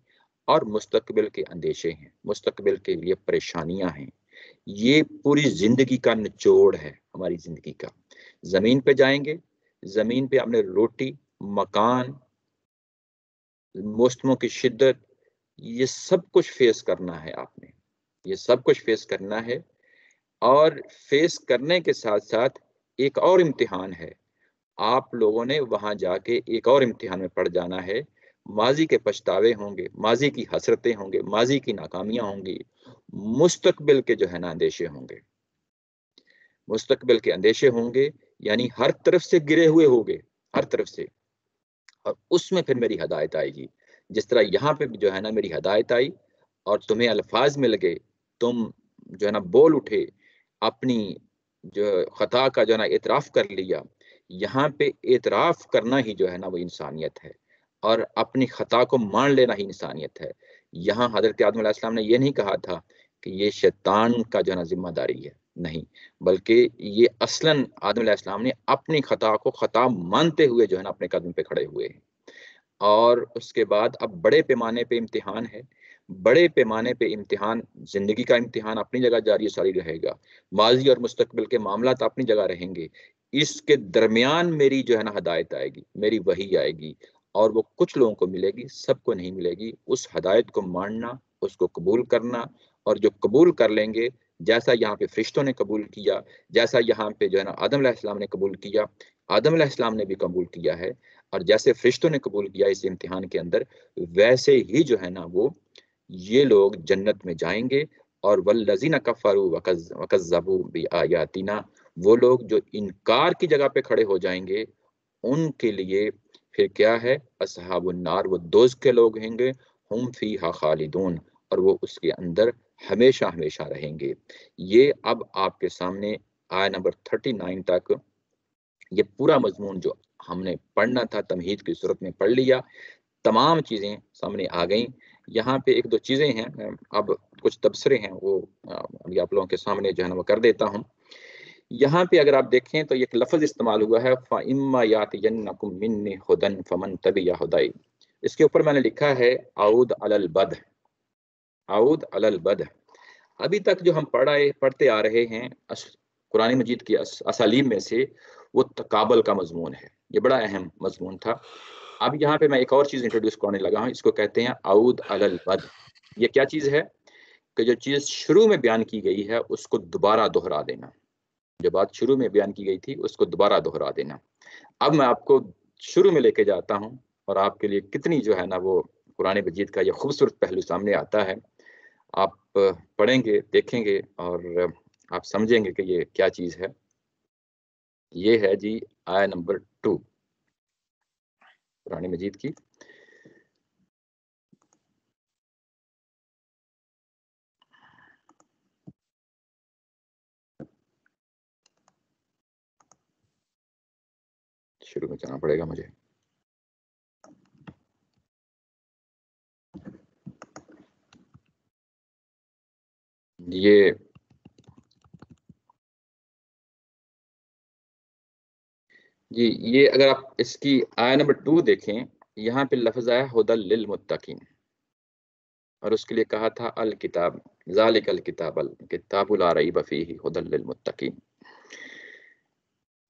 اور مستقبل کے اندیشے ہیں، مستقبل کے لیے پریشانیاں ہیں۔ یہ پوری زندگی کا نچوڑ ہے ہماری زندگی کا۔ زمین پہ جائیں گے، زمین پہ آپ نے روٹی، مکان، موسموں کی شدت، یہ سب کچھ فیس کرنا ہے، آپ نے یہ سب کچھ فیس کرنا ہے۔ اور فیس کرنے کے ساتھ ساتھ ایک اور امتحان ہے، آپ لوگوں نے وہاں جا کے ایک اور امتحان میں پڑ جانا ہے۔ ماضی کے پچھتاوے ہوں گے، ماضی کی حسرتیں ہوں گے، ماضی کی ناکامیاں ہوں گی، مستقبل کے جو ہے نا اندیشے ہوں گے، مستقبل کے اندیشے ہوں گے، یعنی ہر طرف سے گرے ہوئے ہوگے، ہر طرف سے۔ اور اس میں پھر میری ہدایت آئے گی، جس طرح یہاں پہ جو ہے نا میری ہدایت آئی اور تمہیں الفاظ مل گئے، تم جو ہے نا بول اٹھے، اپنی جو خطا کا جو ہے نا اعتراف کر لیا۔ یہاں پہ اعتراف کرنا ہی جو ہے نا وہ انسانیت ہے، اور اپنی خطا کو مان لینا ہی انسانیت ہے۔ یہاں حضرت آدم علیہ السلام نے یہ نہیں کہا تھا کہ یہ شیطان کا جو ہے نا ذمہ داری ہے، نہیں، بلکہ یہ اصلاً آدم علیہ السلام نے اپنی خطا کو خطا مانتے ہوئے جو ہے نا اپنے قدم پہ کھڑے ہوئے ہیں۔ اور اس کے بعد اب بڑے پیمانے پہ امتحان ہے، بڑے پیمانے پہ امتحان، زندگی کا امتحان اپنی جگہ جاری ساری رہے گا، ماضی اور مستقبل کے معاملات اپنی جگہ رہیں گے، اس کے درمیان میری جو ہے نا ہدایت آئے گی، میری وحی آئے گی، اور وہ کچھ لوگوں کو ملے گی، سب کو نہیں ملے گی۔ اس ہدایت کو ماننا، اس کو قبول کرنا، اور جو قبول کر لیں گے، جیسا یہاں پہ فرشتوں نے قبول کیا، جیسا یہاں پہ جو ہے نا آدم علیہ السلام نے قبول کیا، آدم علیہ السلام نے بھی قبول کیا ہے، اور جیسے فرشتوں نے قبول کیا اس امتحان کے اندر، ویسے ہی جو ہے نا وہ یہ لوگ جنت میں جائیں گے۔ اور والذین کفروا وکذبوا بآیاتنا، وہ لوگ جو انکار کی جگہ پہ کھڑے ہو جائیں گے، ان کے لیے پھر کیا ہے؟ اصحاب النار، وہ دوزخ کے لوگ ہیں گے، ہم فیہا خالدون، اور وہ اس کے اندر ہمیشہ ہمیشہ رہیں گے۔ یہ اب آپ کے سامنے آیت نمبر 39 تک یہ پورا مضمون جو ہم نے پڑھنا تھا تمہید کی صورت میں پڑھ لیا، تمام چیزیں سامنے آ گئیں۔ یہاں پہ ایک دو چیزیں ہیں، اب کچھ تبصرے ہیں، وہ ابھی آپ لوگوں کے سامنے جو ہے نا وہ کر دیتا ہوں۔ یہاں پہ اگر آپ دیکھیں تو ایک لفظ استعمال ہوا ہے فَإِمَّا يَأْتِيَنَّكُم مِّنِّي هُدًى فَمَن تَبِعَ هُدَيَ، اس کے اوپر میں نے لکھا ہے عود علی البدء، عود علی البدء۔ ابھی تک جو ہم پڑھتے آ رہے ہیں قرآن مجید کی اسالیب میں سے وہ تقابل کا مضمون ہے، یہ بڑا اہم مضمون تھا۔ اب یہاں پہ میں ایک اور چیز انٹروڈیوس کرنے لگا ہوں، اس کو کہتے ہیں عود علی البد۔ یہ کیا چیز ہے کہ جو چیز شروع میں بیان کی گئی ہے اس کو دوبارہ دہرا دینا، جو بات شروع میں بیان کی گئی تھی اس کو دوبارہ دہرا دینا۔ اب میں آپ کو شروع میں لے کے جاتا ہوں اور آپ کے لیے کتنی جو ہے نا وہ قرآن مجید کا یہ خوبصورت پہلو سامنے آتا ہے، آپ پڑھیں گے، دیکھیں گے اور آپ سمجھیں گے کہ یہ کیا چیز ہے۔ یہ ہے جی آیہ نمبر 2 قرآن مجید کی۔ شروع میں جانا پڑے گا مجھے۔ یہ اگر آپ اس کی آیہ نمبر 2 دیکھیں، یہاں پہ لفظ آیا ہدی للمتقین، اور اس کے لیے کہا تھا الکتاب، ذالک الکتاب الکتاب لا ریب فیہ ہدی للمتقین۔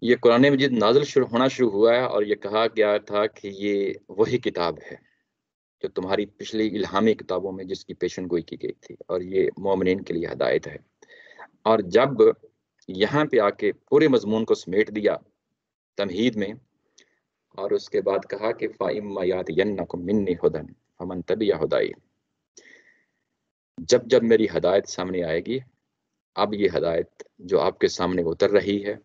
یہ قرآن مجید نازل ہونا شروع ہوا ہے اور یہ کہا گیا تھا کہ یہ وہی کتاب ہے جو تمہاری پچھلی الہامی کتابوں میں جس کی پیشن گوئی کی گئی تھی، اور یہ مومنین کے لیے ہدایت ہے۔ اور جب یہاں پہ آ کے پورے مضمون کو سمیٹ دیا تمہید میں، اور اس کے بعد کہا کہ فَإِمَّا يَأْتِيَنَّكُم مِّنِّي هُدًى فَمَن تَبِعَ هُدَايَ، جب میری ہدایت سامنے آئے گی، اب یہ ہدایت جو آپ کے سامنے اتر رہی ہے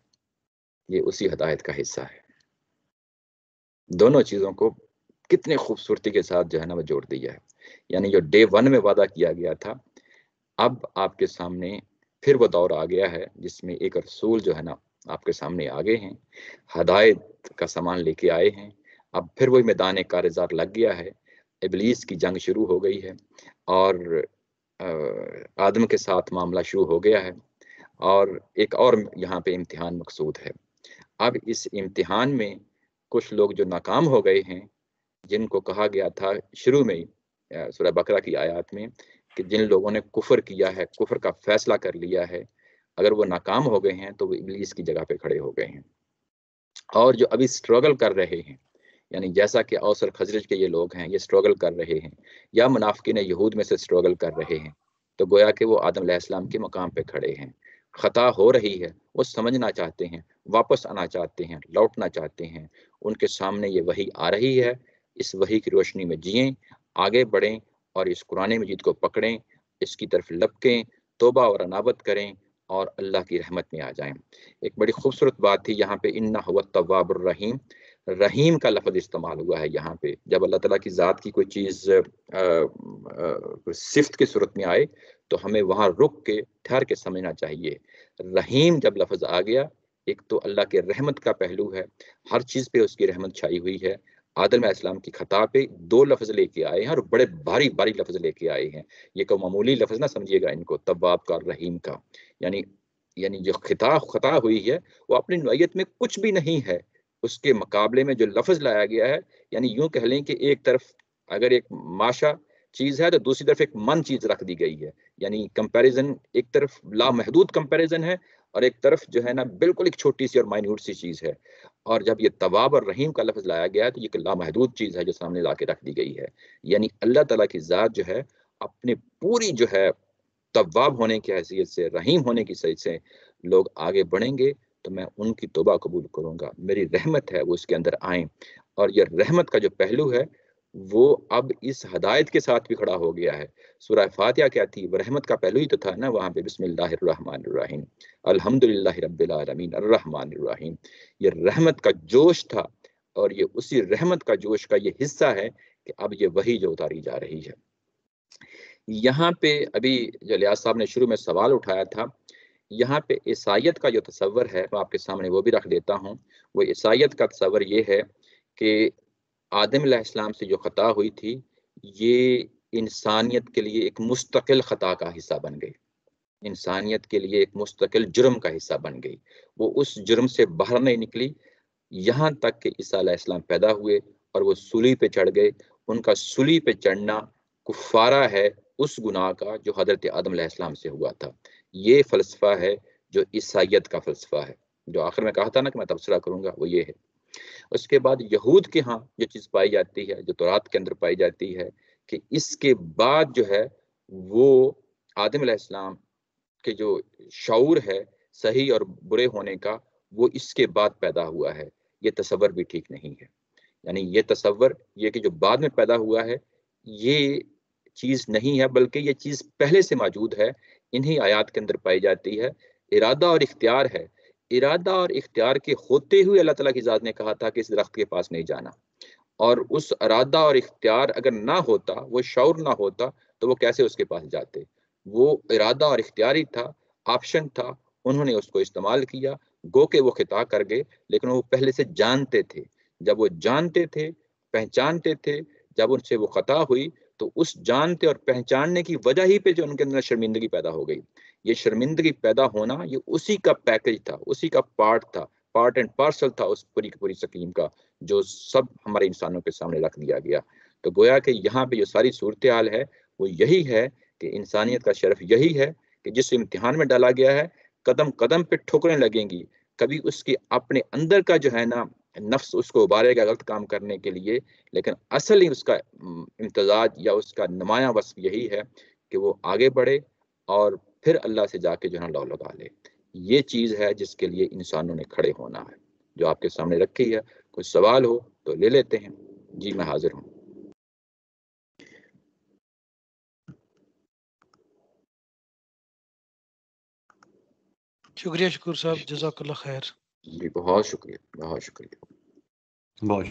یہ اسی ہدایت کا حصہ ہے۔ دونوں چیزوں کو کتنے خوبصورتی کے ساتھ جو ہے نا وہ جوڑ دیا ہے، یعنی جو ڈے 1 میں وعدہ کیا گیا تھا، اب آپ کے سامنے پھر وہ دور آ گیا ہے جس میں ایک رسول جو ہے نا آپ کے سامنے آگے ہیں، ہدایت کا سامان لے کے آئے ہیں۔ اب پھر وہی میدان کارزار لگ گیا ہے، ابلیس کی جنگ شروع ہو گئی ہے اور آدم کے ساتھ معاملہ شروع ہو گیا ہے، اور ایک اور یہاں پہ امتحان مقصود ہے۔ اب اس امتحان میں کچھ لوگ جو ناکام ہو گئے ہیں، جن کو کہا گیا تھا شروع میں سورہ بقرہ کی آیات میں کہ جن لوگوں نے کفر کیا ہے، کفر کا فیصلہ کر لیا ہے، اگر وہ ناکام ہو گئے ہیں تو وہ ابلیس کی جگہ پہ کھڑے ہو گئے ہیں۔ اور جو ابھی سٹرگل کر رہے ہیں، یعنی جیسا کہ اوس اور خزرج کے یہ لوگ ہیں، یہ سٹرگل کر رہے ہیں، یا منافقین یہود میں سے سٹرگل کر رہے ہیں، تو گویا کہ وہ آدم علیہ السلام کے مقام پہ کھڑے ہیں۔ خطا ہو رہی ہے، وہ سمجھنا چاہتے ہیں، واپس آنا چاہتے ہیں، لوٹنا چاہتے ہیں، ان کے سامنے یہ وحی آ رہی ہے، اس وحی کی روشنی میں جئیں، آگے بڑھیں اور اس قرآن مجید کو پکڑیں، اس کی طرف لپکیں، توبہ اور انابت کریں اور اللہ کی رحمت میں آ جائیں۔ ایک بڑی خوبصورت بات تھی یہاں پہ، انہ هو التواب الرحیم، رحیم کا لفظ استعمال ہوا ہے یہاں پہ۔ جب اللہ تعالیٰ کی ذات کی کوئی چیز صفت کی صورت میں آئے تو ہمیں وہاں رک کے ٹھہر کے سمجھنا چاہیے۔ رحیم جب لفظ آ گیا، ایک تو اللہ کے رحمت کا پہلو ہے، ہر چیز پہ اس کی رحمت چھائی ہوئی ہے۔ آدم علیہ السلام کی خطا پہ 2 لفظ لے کے آئے ہیں اور بڑے بھاری بھاری لفظ لے کے آئے ہیں، یہ کوئی معمولی لفظ نہ سمجھیے گا ان کو، تواب کا اور رحیم کا، یعنی جو خطا ہوئی ہے وہ اپنی نوعیت میں کچھ بھی نہیں ہے، اس کے مقابلے میں جو لفظ لایا گیا ہے، یعنی یوں کہہ لیں کہ ایک طرف اگر ایک ماشا چیز ہے تو دوسری طرف ایک من چیز رکھ دی گئی ہے، یعنی کمپیریزن، ایک طرف لامحدود کمپیریزن ہے اور ایک طرف جو ہے نا بالکل ایک چھوٹی سی اور مائنیوٹ سی چیز ہے۔ اور جب یہ تواب اور رحیم کا لفظ لایا گیا ہے تو یہ ایک لامحدود چیز ہے جو سامنے لا کے رکھ دی گئی ہے، یعنی اللہ تعالیٰ کی ذات جو ہے اپنے پوری جو ہے تواب ہونے کی حیثیت سے، رحیم ہونے کی حیثیت سے لوگ آگے بڑھیں گے تو میں ان کی توبہ قبول کروں گا، میری رحمت ہے وہ اس کے اندر آئیں۔ اور یہ رحمت کا جو پہلو ہے وہ اب اس ہدایت کے ساتھ بھی کھڑا ہو گیا ہے۔ سورہ فاتحہ کیا تھی؟ وہ رحمت کا پہلو ہی تو تھا نا وہاں پہ، بسم اللہ الرحمن الرحیم، الحمدللہ رب العالمین الرحمن الرحیم، یہ رحمت کا جوش تھا، اور یہ اسی رحمت کا جوش کا یہ حصہ ہے کہ اب یہ وحی جو اتاری جا رہی ہے۔ یہاں پہ ابھی جو لیاس صاحب نے شروع میں سوال اٹھایا تھا، یہاں پہ عیسائیت کا جو تصور ہے میں آپ کے سامنے وہ بھی رکھ دیتا ہوں۔ وہ عیسائیت کا تصور یہ ہے کہ آدم علیہ السلام سے جو خطا ہوئی تھی یہ انسانیت کے لیے ایک مستقل خطا کا حصہ بن گئی، انسانیت کے لیے ایک مستقل جرم کا حصہ بن گئی، وہ اس جرم سے باہر نہیں نکلی یہاں تک کہ عیسیٰ علیہ السلام پیدا ہوئے اور وہ سولی پہ چڑھ گئے۔ ان کا سولی پہ چڑھنا کفارہ ہے اس گناہ کا جو حضرت آدم علیہ السلام سے ہوا تھا۔ یہ فلسفہ ہے جو عیسائیت کا فلسفہ ہے، جو آخر میں کہا تھا نا کہ میں تبصرہ کروں گا، وہ یہ ہے۔ اس کے بعد یہود کے ہاں یہ چیز پائی جاتی ہے، جو تورات کے اندر پائی جاتی ہے، کہ اس کے بعد جو ہے وہ آدم علیہ السلام کے جو شعور ہے صحیح اور برے ہونے کا، وہ اس کے بعد پیدا ہوا ہے۔ یہ تصور بھی ٹھیک نہیں ہے، یعنی یہ تصور یہ کہ جو بعد میں پیدا ہوا ہے یہ چیز نہیں ہے، بلکہ یہ چیز پہلے سے موجود ہے، انہی آیات کے اندر پائی جاتی ہے۔ ارادہ اور اختیار ہے، ارادہ اور اختیار کے ہوتے ہوئے اللہ تعالیٰ کی ذات نے کہا تھا کہ اس درخت کے پاس نہیں جانا، اور اس ارادہ اور اختیار اگر نہ ہوتا، وہ شعور نہ ہوتا، تو وہ کیسے اس کے پاس جاتے؟ وہ ارادہ اور اختیاری تھا، آپشن تھا، انہوں نے اس کو استعمال کیا، گو کہ وہ خطا کر گئے، لیکن وہ پہلے سے جانتے تھے۔ جب وہ جانتے تھے، پہچانتے تھے، جب ان سے وہ خطا ہوئی تو اس جانتے اور پہچاننے کی وجہ ہی پہ جو ان کے اندر شرمندگی پیدا ہو گئی، یہ شرمندگی پیدا ہونا یہ اسی کا پیکج تھا، اسی کا پارٹ تھا، پارٹ اینڈ پارسل تھا اس پوری کی پوری سکیم کا، جو سب ہمارے انسانوں کے سامنے رکھ دیا گیا۔ تو گویا کہ یہاں پہ جو ساری صورتحال ہے وہ یہی ہے کہ انسانیت کا شرف یہی ہے کہ جس امتحان میں ڈالا گیا ہے، قدم قدم پہ ٹھوکریں لگیں گی، کبھی اس کی اپنے اندر کا جو ہے نا نفس اس کو ابارے گا غلط کام کرنے کے لیے، لیکن اصل ہی اس کا امتزاج یا اس کا نمایاں وصف یہی ہے کہ وہ آگے بڑھے اور پھر اللہ سے جا کے جو ہے لو لگا لے۔ یہ چیز ہے جس کے لیے انسانوں نے کھڑے ہونا ہے، جو آپ کے سامنے رکھی ہے۔ کوئی سوال ہو تو لے لیتے ہیں۔ جی میں حاضر ہوں۔ شکریہ شکور صاحب، جزاک اللہ خیر۔ جی بہت شکریہ، بہت شکریہ۔ بہت